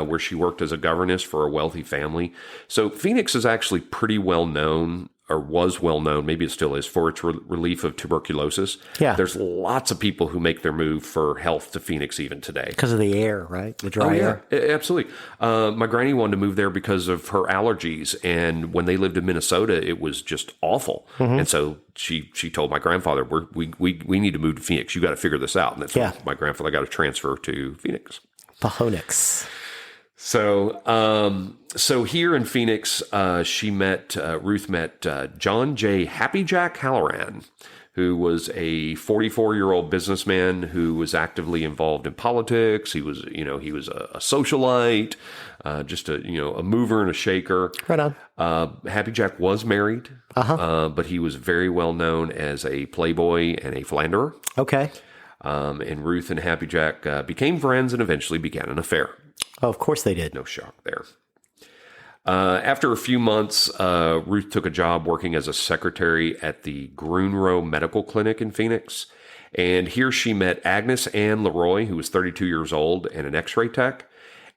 where she worked as a governess for a wealthy family. So Phoenix is actually pretty well known, or was well known, maybe it still is, for its relief of tuberculosis. Yeah. There's lots of people who make their move for health to Phoenix even today. because of the air, right? The dry air. Absolutely. My granny wanted to move there because of her allergies, and when they lived in Minnesota, it was just awful. And so she told my grandfather, we need to move to Phoenix. You got to figure this out. And that's when my grandfather got to transfer to Phoenix. Pahonix. So here in Phoenix, Ruth met John J. Happy Jack Halloran, who was a 44-year-old businessman who was actively involved in politics. He was a socialite, just a mover and a shaker. Right on. Happy Jack was married, but he was very well known as a playboy and a philanderer. Okay. And Ruth and Happy Jack became friends and eventually began an affair. Oh, of course they did. No shock there. After a few months, Ruth took a job working as a secretary at the Grunrow Medical Clinic in Phoenix. And here she met Agnes Ann Leroy, who was 32 years old and an x-ray tech,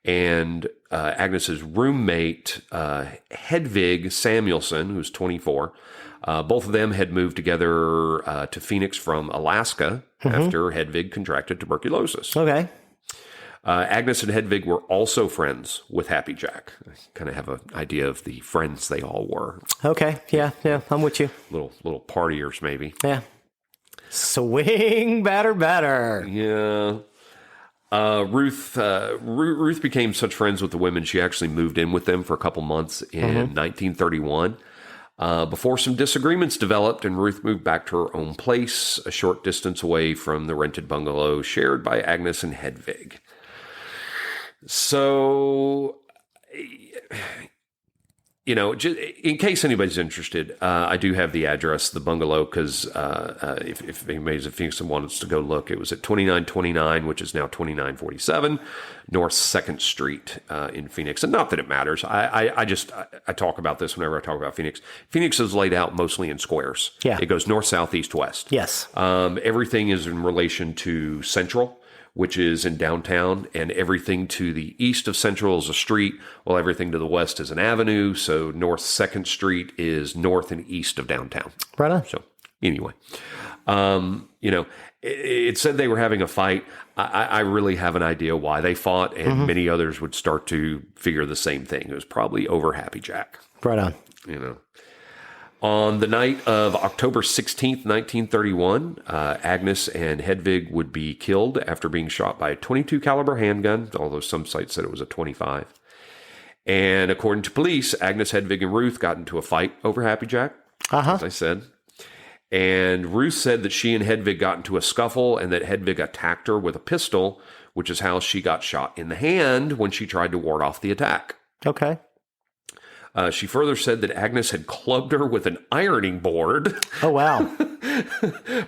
and Agnes's roommate, Hedvig Samuelson, who's 24. Both of them had moved together to Phoenix from Alaska after Hedvig contracted tuberculosis. Okay. Agnes and Hedvig were also friends with Happy Jack. I kind of have an idea of the friends they all were. Okay. Yeah. I'm with you. Little partiers, maybe. Yeah. Swing batter. Yeah. Ruth became such friends with the women, she actually moved in with them for a couple months in 1931. Before some disagreements developed and Ruth moved back to her own place, a short distance away from the rented bungalow shared by Agnes and Hedvig. So, just in case anybody's interested, I do have the address, the bungalow, because if anybody's in Phoenix and wants to go look, it was at 2929, which is now 2947, North 2nd Street in Phoenix. And not that it matters. I talk about this whenever I talk about Phoenix. Phoenix is laid out mostly in squares. Yeah. It goes north, south, east, west. Yes. Everything is in relation to Central, which is in downtown, and everything to the east of Central is a street, while everything to the west is an avenue. So North 2nd Street is north and east of downtown. Right on. So anyway, it said they were having a fight. I really have an idea why they fought, and many others would start to figure the same thing. It was probably over Happy Jack. Right on. On the night of October 16th, 1931, Agnes and Hedvig would be killed after being shot by a .22 caliber handgun, although some sites said it was a .25. And according to police, Agnes, Hedvig, and Ruth got into a fight over Happy Jack, as I said. And Ruth said that she and Hedvig got into a scuffle and that Hedvig attacked her with a pistol, which is how she got shot in the hand when she tried to ward off the attack. Okay. She further said that Agnes had clubbed her with an ironing board. Oh, wow.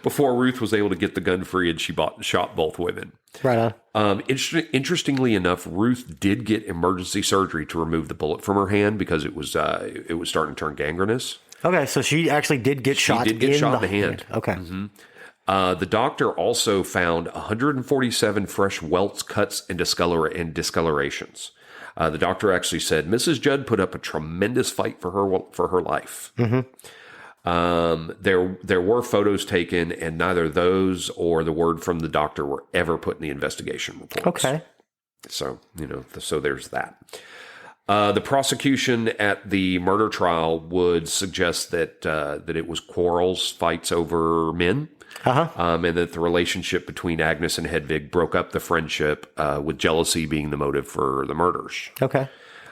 Before Ruth was able to get the gun free, and she shot both women. Right on. Interestingly enough, Ruth did get emergency surgery to remove the bullet from her hand because it was starting to turn gangrenous. Okay, so she actually did get shot. She did get shot in the hand. Okay. The doctor also found 147 fresh welts, cuts, and discolorations. The doctor actually said Mrs. Judd put up a tremendous fight for her life. There were photos taken, and neither those or the word from the doctor were ever put in the investigation reports. Okay. So so there's that. The prosecution at the murder trial would suggest that it was quarrels, fights over men. And that the relationship between Agnes and Hedvig broke up the friendship, with jealousy being the motive for the murders. Okay.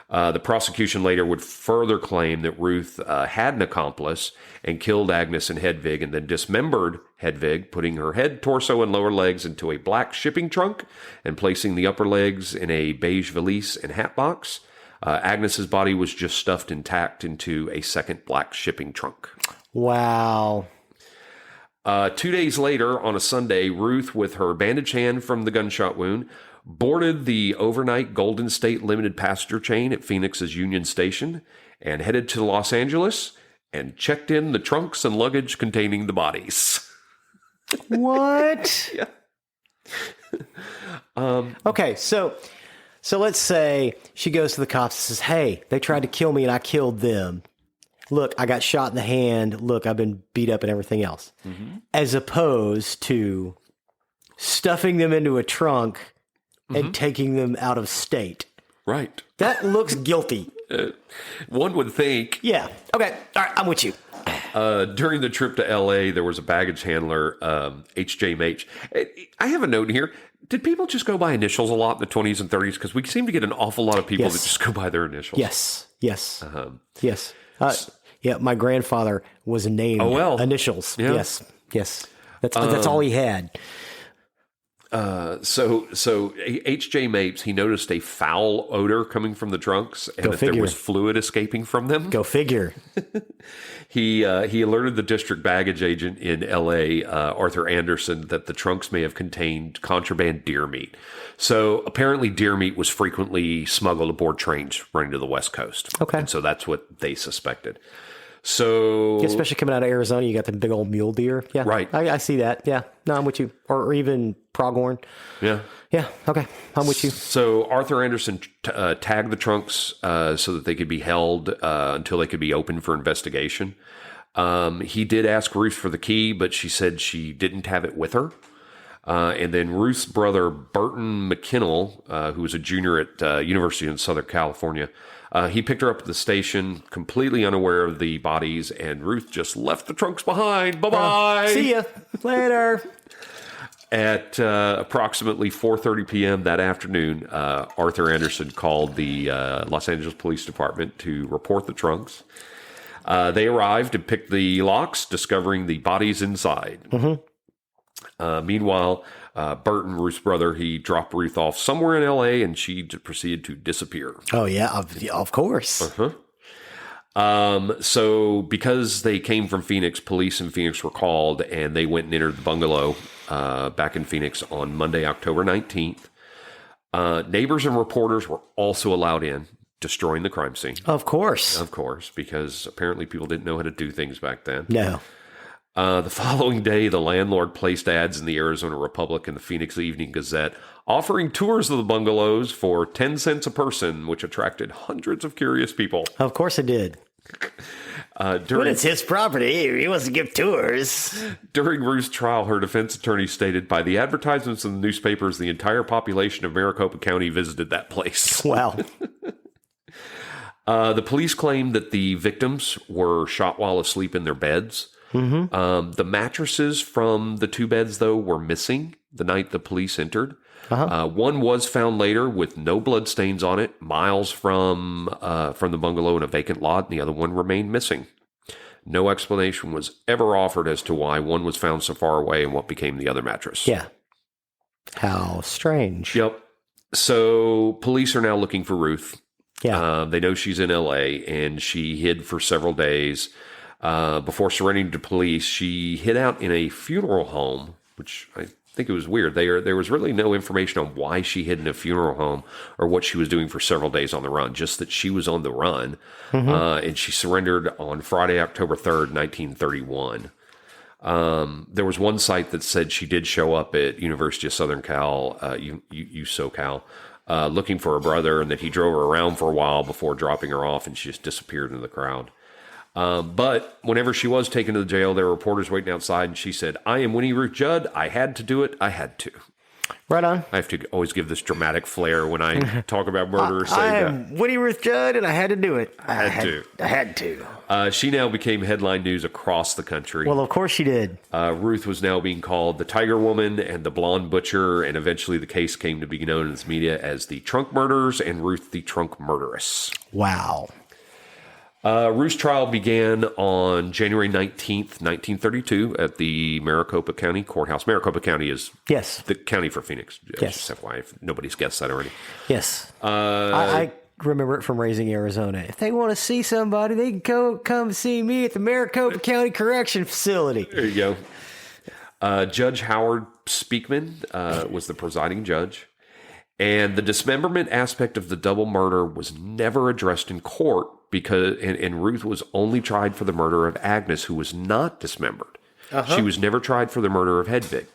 The prosecution later would further claim that Ruth had an accomplice and killed Agnes and Hedvig and then dismembered Hedvig, putting her head, torso, and lower legs into a black shipping trunk and placing the upper legs in a beige valise and hat box. Agnes's body was just stuffed intact into a second black shipping trunk. Wow. 2 days later, on a Sunday, Ruth, with her bandaged hand from the gunshot wound, boarded the overnight Golden State Limited passenger train at Phoenix's Union Station and headed to Los Angeles and checked in the trunks and luggage containing the bodies. What? Yeah. Okay, so let's say she goes to the cops and says, hey, they tried to kill me and I killed them. Look, I got shot in the hand. Look, I've been beat up and everything else. Mm-hmm. As opposed to stuffing them into a trunk and taking them out of state. Right. That looks guilty. One would think. Yeah. Okay. All right. I'm with you. During the trip to L.A., there was a baggage handler, H.J. Mapes. I have a note here. Did people just go by initials a lot in the 20s and 30s? Because we seem to get an awful lot of people that just go by their initials. Yes. Yes. Yes. Yeah, my grandfather was named initials. Yeah. Yes. Yes. That's all he had. So H.J. Mapes, he noticed a foul odor coming from the trunks and there was fluid escaping from them. Go figure. He alerted the district baggage agent in L.A., Arthur Anderson, that the trunks may have contained contraband deer meat. So apparently deer meat was frequently smuggled aboard trains running to the West Coast. Okay. And so that's what they suspected. So, especially coming out of Arizona, you got the big old mule deer. Yeah, right. I see that. Yeah, no, I'm with you. Or even pronghorn. Yeah, yeah. Okay, I'm with you. So Arthur Anderson tagged the trunks so that they could be held until they could be opened for investigation. He did ask Ruth for the key, but she said she didn't have it with her. And then Ruth's brother, Burton McKinnell, who was a junior at University in Southern California, he picked her up at the station, completely unaware of the bodies, and Ruth just left the trunks behind. Bye-bye. See ya. Later. At approximately 4:30 p.m. that afternoon, Arthur Anderson called the Los Angeles Police Department to report the trunks. They arrived and picked the locks, discovering the bodies inside. Mm-hmm. Meanwhile, Burton, Ruth's brother, he dropped Ruth off somewhere in L.A. and she proceeded to disappear. Oh, yeah, of course. So because they came from Phoenix, police in Phoenix were called and they went and entered the bungalow back in Phoenix on Monday, October 19th. Neighbors and reporters were also allowed in, destroying the crime scene. Of course. Of course, because apparently people didn't know how to do things back then. No. The following day, the landlord placed ads in the Arizona Republic and the Phoenix Evening Gazette offering tours of the bungalows for 10 cents a person, which attracted hundreds of curious people. Of course it did. But it's his property. He wants to give tours. During Ruth's trial, her defense attorney stated, by the advertisements in the newspapers, the entire population of Maricopa County visited that place. Wow. The police claimed that the victims were shot while asleep in their beds. Mm-hmm. The mattresses from the two beds, though, were missing the night the police entered. One was found later with no bloodstains on it, miles from the bungalow in a vacant lot, and the other one remained missing. No explanation was ever offered as to why one was found so far away and what became the other mattress. Yeah. How strange. Yep. So police are now looking for Ruth. Yeah. They know she's in L.A., and she hid for several days. Before surrendering to police, she hid out in a funeral home, which I think it was weird. There was really no information on why she hid in a funeral home or what she was doing for several days on the run, just that she was on the run. Mm-hmm. And she surrendered on Friday, October 3rd, 1931. There was one site that said she did show up at University of Southern Cal, USoCal, looking for her brother, and that he drove her around for a while before dropping her off, and she just disappeared into the crowd. But whenever she was taken to the jail, there were reporters waiting outside, and she said, I am Winnie Ruth Judd. I had to do it. I had to. Right on. I have to always give this dramatic flair when I talk about murder. I am Winnie Ruth Judd, and I had to do it. I had to. She now became headline news across the country. Well, of course she did. Ruth was now being called the Tiger Woman and the Blonde Butcher, and eventually the case came to be known in the media as the Trunk Murderers and Ruth the Trunk Murderess. Wow. Ruth's trial began on January 19th, 1932 at the Maricopa County Courthouse. Maricopa County is the county for Phoenix. Yes. FYI, if nobody's guessed that already. Yes. I remember it from raising Arizona. If they want to see somebody, they can come see me at the Maricopa County Correction Facility. There you go. Judge Howard Speakman was the presiding judge. And the dismemberment aspect of the double murder was never addressed in court because, and Ruth was only tried for the murder of Agnes, who was not dismembered. She was never tried for the murder of Hedvig,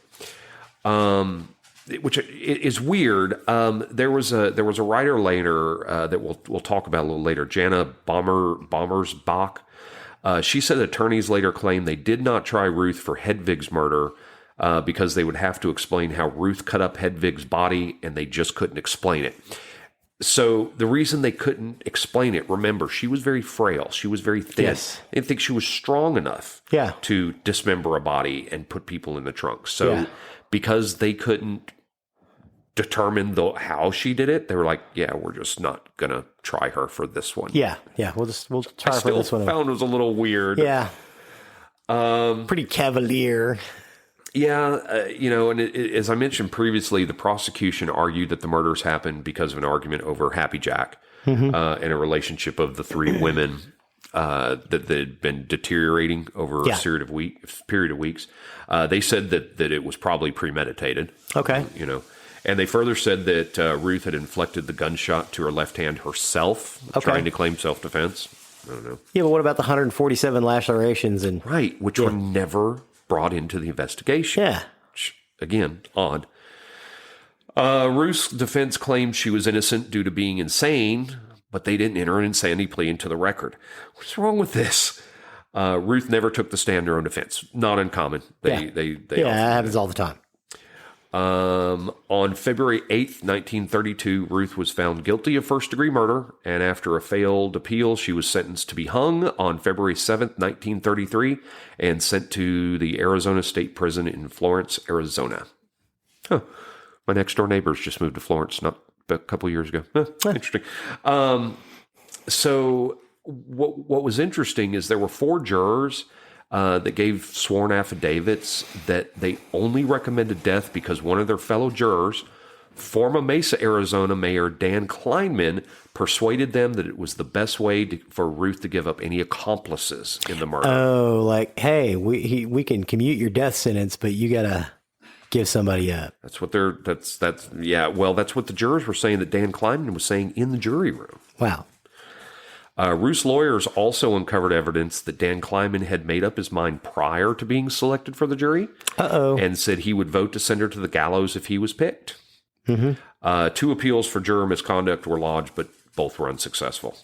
which is weird. There was a writer later that we'll talk about a little later, Jana Bommersbach. She said attorneys later claimed they did not try Ruth for Hedvig's murder because they would have to explain how Ruth cut up Hedvig's body, and they just couldn't explain it. So the reason they couldn't explain it, remember, she was very frail. She was very thin. Yes. They didn't think she was strong enough to dismember a body and put people in the trunk. So because they couldn't determine how she did it, they were like, yeah, we're just not going to try her for this one. Yeah. We'll try her for this one. I found it was a little weird. Yeah. Pretty cavalier. Yeah, and as I mentioned previously, the prosecution argued that the murders happened because of an argument over Happy Jack and a relationship of the three women that had been deteriorating over a period of weeks. They said that it was probably premeditated. Okay. And they further said that Ruth had inflicted the gunshot to her left hand herself, trying to claim self-defense. I don't know. Yeah, but what about the 147 lacerations? Right, which were never brought into the investigation. Yeah. Which, again, odd. Ruth's defense claimed she was innocent due to being insane, but they didn't enter an insanity plea into the record. What's wrong with this? Ruth never took the stand in her own defense. Not uncommon. They that happens all the time. On February 8th, 1932, Ruth was found guilty of first-degree murder, and after a failed appeal, she was sentenced to be hung on February 7th, 1933, and sent to the Arizona State Prison in Florence, Arizona. Huh. My next-door neighbors just moved to Florence not a couple years ago. Interesting. So what was interesting is there were 4 jurors that gave sworn affidavits that they only recommended death because one of their fellow jurors, former Mesa, Arizona Mayor Dan Kleinman, persuaded them that it was the best way for Ruth to give up any accomplices in the murder. Oh, like, hey, we can commute your death sentence, but you gotta give somebody up. That's what that's what the jurors were saying that Dan Kleinman was saying in the jury room. Wow. Ruth's lawyers also uncovered evidence that Dan Kleinman had made up his mind prior to being selected for the jury. And said he would vote to send her to the gallows if he was picked. 2 appeals for juror misconduct were lodged, but both were unsuccessful.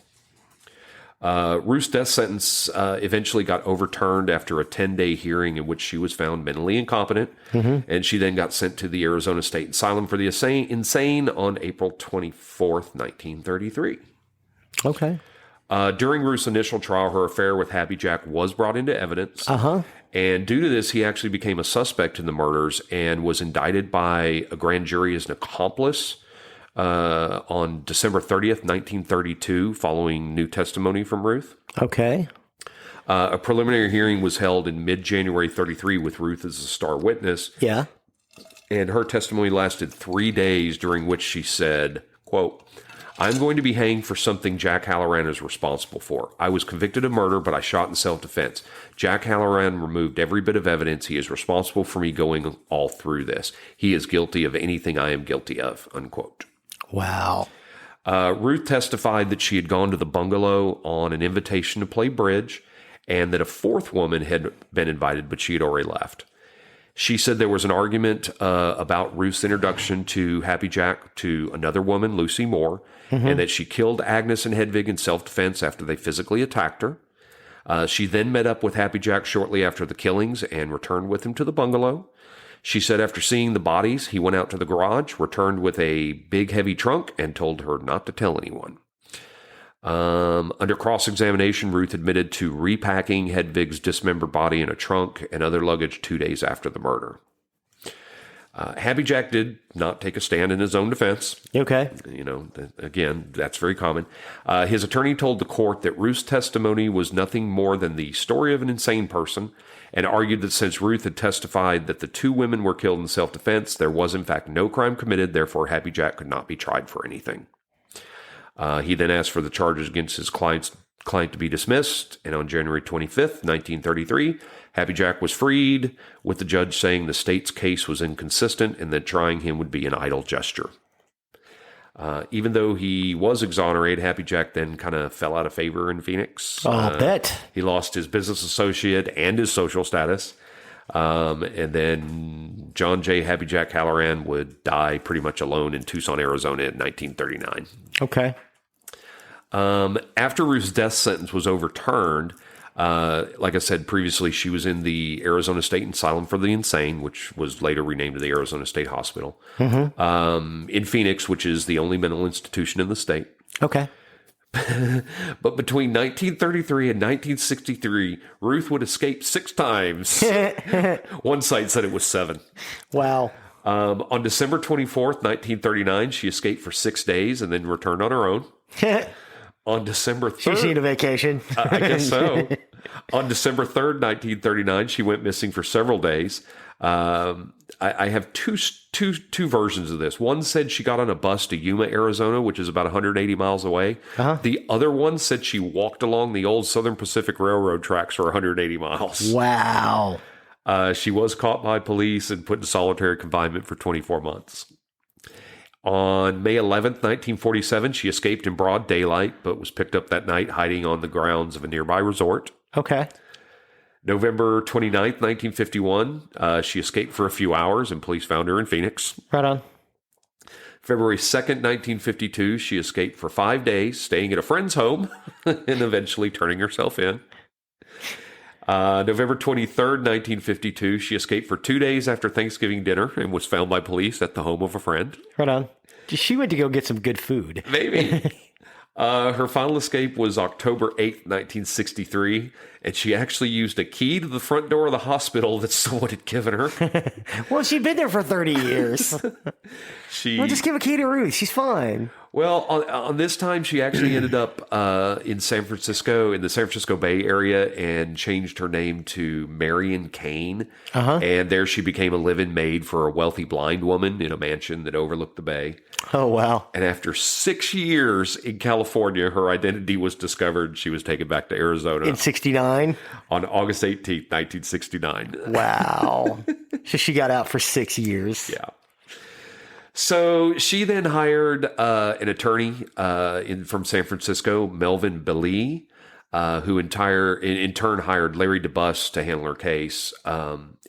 Ruth's death sentence eventually got overturned after a 10-day hearing in which she was found mentally incompetent, and she then got sent to the Arizona State Asylum for the Insane on April 24th, 1933. Okay. During Ruth's initial trial, her affair with Happy Jack was brought into evidence. And due to this, he actually became a suspect in the murders and was indicted by a grand jury as an accomplice on December 30th, 1932, following new testimony from Ruth. Okay. A preliminary hearing was held in mid-January 33 with Ruth as a star witness. Yeah. And her testimony lasted 3 days, during which she said, quote, "I'm going to be hanged for something Jack Halloran is responsible for. I was convicted of murder, but I shot in self-defense. Jack Halloran removed every bit of evidence. He is responsible for me going all through this. He is guilty of anything I am guilty of," unquote. Wow. Ruth testified that she had gone to the bungalow on an invitation to play bridge, and that a 4th woman had been invited, but she had already left. She said there was an argument about Ruth's introduction to Happy Jack to another woman, Lucy Moore, and that she killed Agnes and Hedvig in self-defense after they physically attacked her. She then met up with Happy Jack shortly after the killings and returned with him to the bungalow. She said after seeing the bodies, he went out to the garage, returned with a big heavy trunk, and told her not to tell anyone. Under cross-examination, Ruth admitted to repacking Hedvig's dismembered body in a trunk and other luggage 2 days after the murder. Happy Jack did not take a stand in his own defense. Okay. Again, that's very common. His attorney told the court that Ruth's testimony was nothing more than the story of an insane person, and argued that since Ruth had testified that the 2 women were killed in self-defense, there was in fact no crime committed, therefore Happy Jack could not be tried for anything. He then asked for the charges against his client to be dismissed, and on January 25th, 1933, Happy Jack was freed, with the judge saying the state's case was inconsistent and that trying him would be an idle gesture. Even though he was exonerated, Happy Jack then kind of fell out of favor in Phoenix. I'll bet. He lost his business associate and his social status. And then John J. Happy Jack Halloran would die pretty much alone in Tucson, Arizona in 1939. Okay. After Ruth's death sentence was overturned, like I said previously, she was in the Arizona State Asylum for the Insane, which was later renamed to the Arizona State Hospital, in Phoenix, which is the only mental institution in the state. Okay. But between 1933 and 1963, Ruth would escape 6 times. One site said it was 7. Wow. On December 24th, 1939, she escaped for 6 days and then returned on her own. On December 3rd... She's seen a vacation. I guess so. On December 3rd, 1939, she went missing for several days. I have two versions of this. One said she got on a bus to Yuma, Arizona, which is about 180 miles away. The other one said she walked along the old Southern Pacific Railroad tracks for 180 miles. Wow. She was caught by police and put in solitary confinement for 24 months. On May 11th, 1947, she escaped in broad daylight, but was picked up that night hiding on the grounds of a nearby resort. Okay. November 29th, 1951, she escaped for a few hours and police found her in Phoenix. Right on. February 2nd, 1952, she escaped for 5 days, staying at a friend's home and eventually turning herself in. November 23rd, 1952, she escaped for 2 days after Thanksgiving dinner and was found by police at the home of a friend. Right on. She went to go get some good food. Maybe. Her final escape was October 8th, 1963, and she actually used a key to the front door of the hospital that someone had given her. Well, she'd been there for 30 years. Well, just give a key to Ruth. She's fine. Well, on this time, she actually ended up in San Francisco, in the San Francisco Bay Area, and changed her name to Marion Kane. And there she became a live-in maid for a wealthy blind woman in a mansion that overlooked the bay. Oh, wow. And after 6 years in California, her identity was discovered. She was taken back to Arizona. In 69? On August 18th, 1969. Wow. So she got out for 6 years. Yeah. So she then hired an attorney from San Francisco, Melvin Belli, who in turn hired Larry DeBus to handle her case.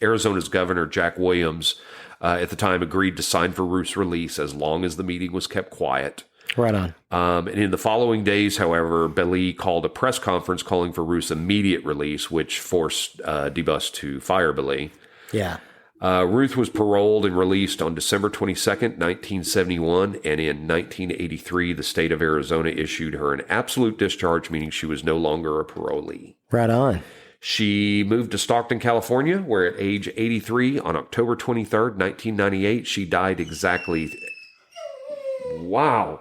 Arizona's Governor Jack Williams at the time agreed to sign for Ruth's release as long as the meeting was kept quiet. Right on. And in the following days, however, Belli called a press conference calling for Ruth's immediate release, which forced DeBus to fire Belli. Yeah. Ruth was paroled and released on December 22nd, 1971, and in 1983, the state of Arizona issued her an absolute discharge, meaning she was no longer a parolee. Right on. She moved to Stockton, California, where at age 83, on October 23rd, 1998, she died exactly... Wow.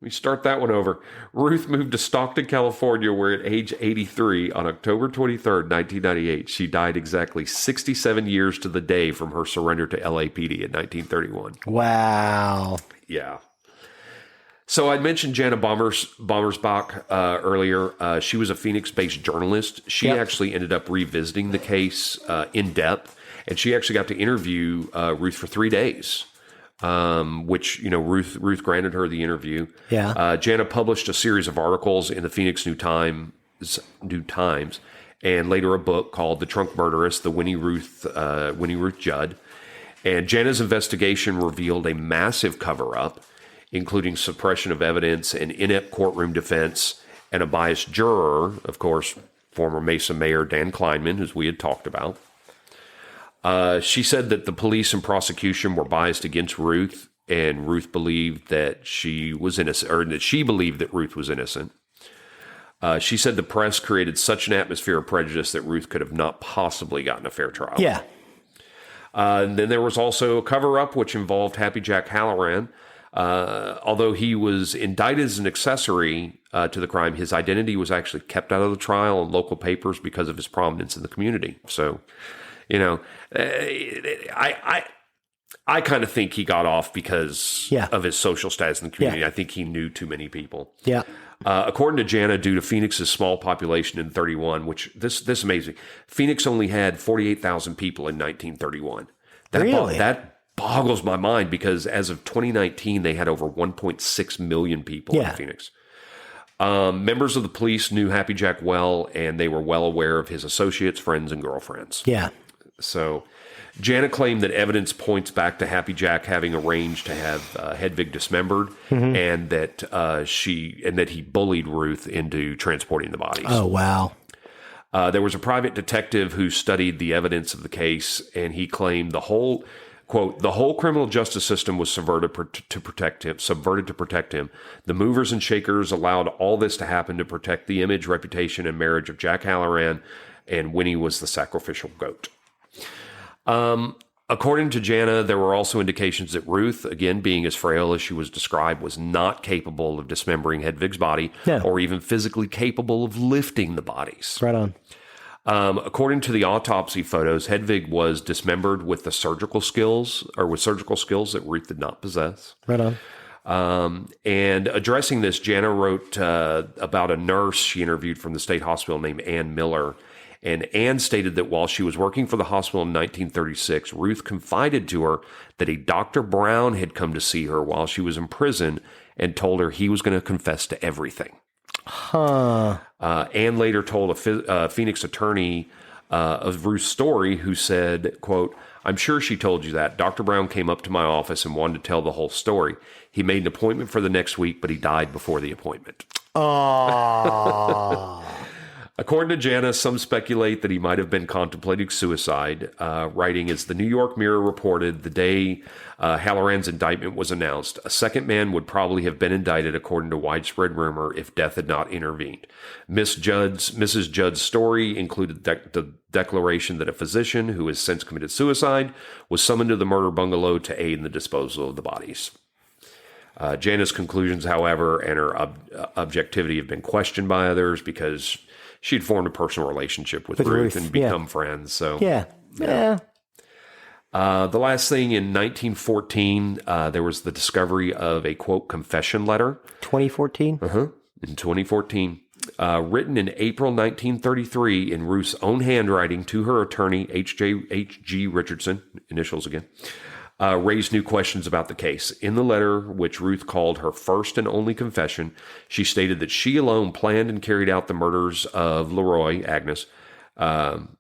Let me start that one over. Ruth moved to Stockton, California, where at age 83, on October 23rd, 1998, she died exactly 67 years to the day from her surrender to LAPD in 1931. Wow. Yeah. So I'd mentioned Jana Bommersbach earlier. She was a Phoenix-based journalist. She actually ended up revisiting the case in depth, and she actually got to interview Ruth for 3 days. Which, Ruth granted her the interview. Yeah. Jana published a series of articles in the Phoenix New Times, and later a book called The Trunk Murderess, the Winnie Ruth Judd. And Jana's investigation revealed a massive cover-up, including suppression of evidence, an inept courtroom defense, and a biased juror, of course, former Mesa Mayor Dan Kleinman, as we had talked about. She said that the police and prosecution were biased against Ruth, and Ruth believed that she was innocent, or that she believed that Ruth was innocent. She said the press created such an atmosphere of prejudice that Ruth could have not possibly gotten a fair trial. Yeah. And then there was also a cover-up which involved Happy Jack Halloran. Although he was indicted as an accessory to the crime, his identity was actually kept out of the trial in local papers because of his prominence in the community. So... I kind of think he got off because of his social status in the community. Yeah. I think he knew too many people. Yeah. According to Jana, due to Phoenix's small population in 31, which this is amazing, Phoenix only had 48,000 people in 1931. That boggles my mind because as of 2019, they had over 1.6 million people in Phoenix. Members of the police knew Happy Jack well, and they were well aware of his associates, friends, and girlfriends. Yeah. So Janet claimed that evidence points back to Happy Jack having arranged to have Hedvig dismembered, and that he bullied Ruth into transporting the bodies. Oh, wow. There was a private detective who studied the evidence of the case, and he claimed the whole criminal justice system was subverted to protect him. The movers and shakers allowed all this to happen to protect the image, reputation, and marriage of Jack Halloran, and Winnie was the sacrificial goat. According to Jana, there were also indications that Ruth, again being as frail as she was described, was not capable of dismembering Hedvig's body or even physically capable of lifting the bodies. Right on. According to the autopsy photos, Hedvig was dismembered with surgical skills that Ruth did not possess. Right on. And addressing this, Jana wrote about a nurse she interviewed from the state hospital named Ann Miller. And Ann stated that while she was working for the hospital in 1936, Ruth confided to her that a Dr. Brown had come to see her while she was in prison and told her he was going to confess to everything. Ann later told a Phoenix attorney of Ruth's story who said, quote, "I'm sure she told you that. Dr. Brown came up to my office and wanted to tell the whole story. He made an appointment for the next week, but he died before the appointment." Oh. According to Jana, some speculate that he might have been contemplating suicide, writing, as the New York Mirror reported the day Halloran's indictment was announced, a second man would probably have been indicted according to widespread rumor if death had not intervened. Mrs. Judd's story included the declaration that a physician who has since committed suicide was summoned to the murder bungalow to aid in the disposal of the bodies. Jana's conclusions, however, and her objectivity have been questioned by others because she'd formed a personal relationship with Ruth and become friends. So Yeah. The last thing, in 1914, there was the discovery of a, quote, confession letter. 2014? In 2014. Written in April 1933 in Ruth's own handwriting to her attorney, H.G. Richardson, initials again, raised new questions about the case. In the letter, which Ruth called her first and only confession, she stated that she alone planned and carried out the murders of Leroy, Agnes.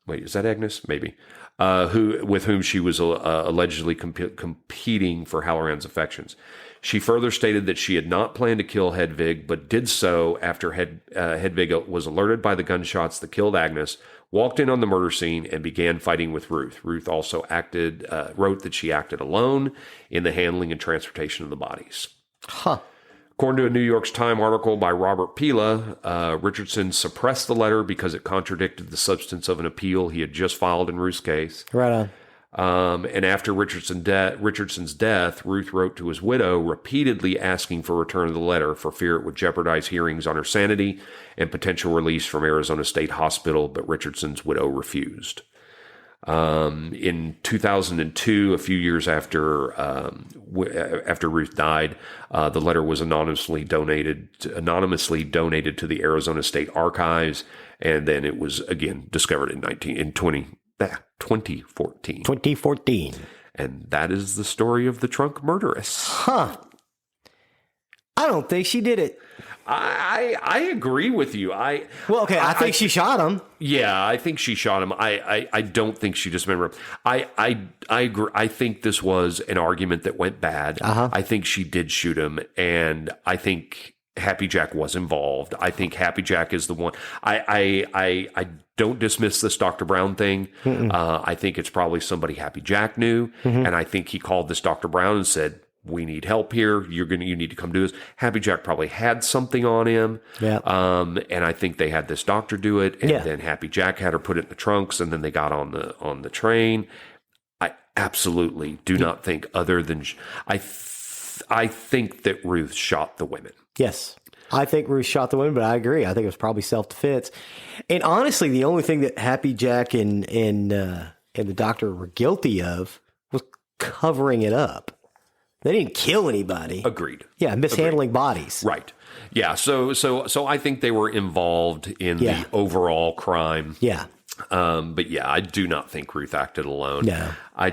Wait, is that Agnes? Maybe. With whom she was allegedly competing for Halloran's affections. She further stated that she had not planned to kill Hedvig, but did so after Hedvig was alerted by the gunshots that killed Agnes, walked in on the murder scene, and began fighting with Ruth. Ruth also wrote that she acted alone in the handling and transportation of the bodies. According to a New York Times article by Robert Pila, Richardson suppressed the letter because it contradicted the substance of an appeal he had just filed in Ruth's case. Right on. And after Richardson's death, Ruth wrote to his widow repeatedly asking for return of the letter for fear it would jeopardize hearings on her sanity and potential release from Arizona State Hospital, but Richardson's widow refused. In 2002, a few years after Ruth died, the letter was anonymously donated to the Arizona State Archives, and then it was again discovered in 2014. 2014. And that is the story of the Trunk Murderess. I don't think she did it. I agree with you. I think she shot him. Yeah, I think she shot him. I don't think she dismembered him. I agree. I think this was an argument that went bad. I think she did shoot him, and I think Happy Jack was involved. I think Happy Jack is the one. I don't dismiss this Dr. Brown thing. I think it's probably somebody Happy Jack knew, and I think he called this Dr. Brown and said, "We need help here. You need to come do this." Happy Jack probably had something on him. Yeah. And I think they had this doctor do it. And then Happy Jack had her put it in the trunks, and then they got on the train. I absolutely do not think other than, I think that Ruth shot the women. Yes. I think Ruth shot the women, but I agree. I think it was probably self-defense. And honestly, the only thing that Happy Jack and the doctor were guilty of covering it up. They didn't kill anybody. Agreed. Yeah, mishandling bodies. Right. Yeah. So I think they were involved in the overall crime. Yeah. But yeah, I do not think Ruth acted alone. No. I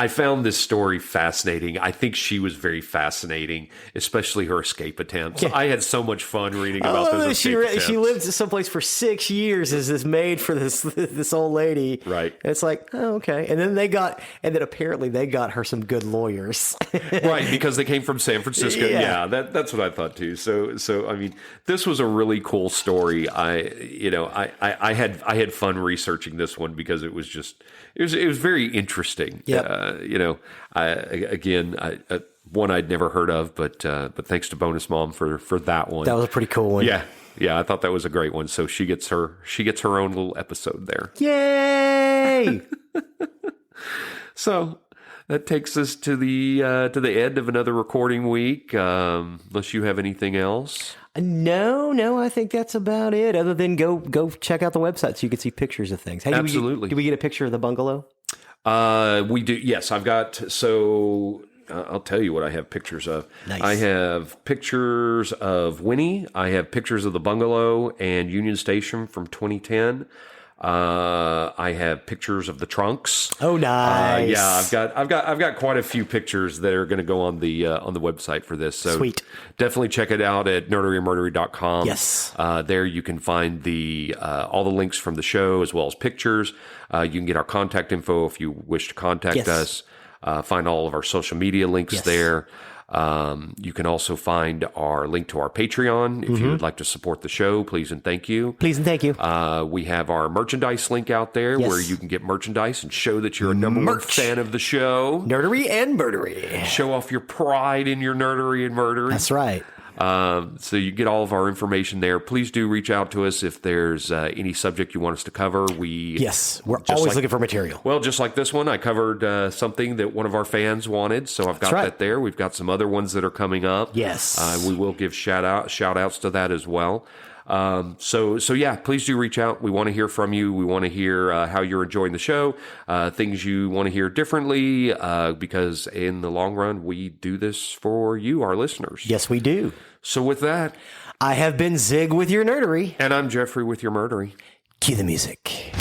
found this story fascinating. I think she was very fascinating, especially her escape attempts. Yeah. I had so much fun reading about those escape attempts. She lived someplace for 6 years as this maid for this old lady. Right. And it's like, oh, okay. And then apparently they got her some good lawyers. Right, because they came from San Francisco. Yeah, that's what I thought too. So I mean, this was a really cool story. I had fun researching this one because it was very interesting. Yep. One I'd never heard of, but thanks to Bonus Mom for that one. That was a pretty cool one. Yeah, I thought that was a great one. So she gets her own little episode there. Yay! So that takes us to the end of another recording week. Unless you have anything else. No, I think that's about it. Other than go check out the website so you can see pictures of things. Hey, Absolutely. Did we get a picture of the bungalow? We do. Yes, I've got. So I'll tell you what I have pictures of. Nice. I have pictures of Winnie. I have pictures of the bungalow and Union Station from 2010. I have pictures of the trunks. Oh, nice. Yeah, I've got quite a few pictures that are going to go on the website for this. So sweet. Definitely check it out at nerderymurdery.com. Yes. There you can find all the links from the show as well as pictures. You can get our contact info if you wish to contact us. Find all of our social media links there. You can also find our link to our Patreon if you would like to support the show. Please and thank you. Please and thank you. We have our merchandise link out there where you can get merchandise and show that you're a number one fan of the show. Nerdery and murdery. Show off your pride in your nerdery and murdery. That's right. So you get all of our information there. Please do reach out to us if there's any subject you want us to cover. We're always looking for material. Well, just like this one, I covered something that one of our fans wanted, so I've got that there. We've got some other ones that are coming up. Yes. We will give shout outs to that as well. So yeah, please do reach out. We want to hear from you. We want to hear how you're enjoying the show, things you want to hear differently, because in the long run, we do this for you, our listeners. Yes, we do. So with that, I have been Zig with your nerdery. And I'm Geoffrey with your murdery. Cue the music.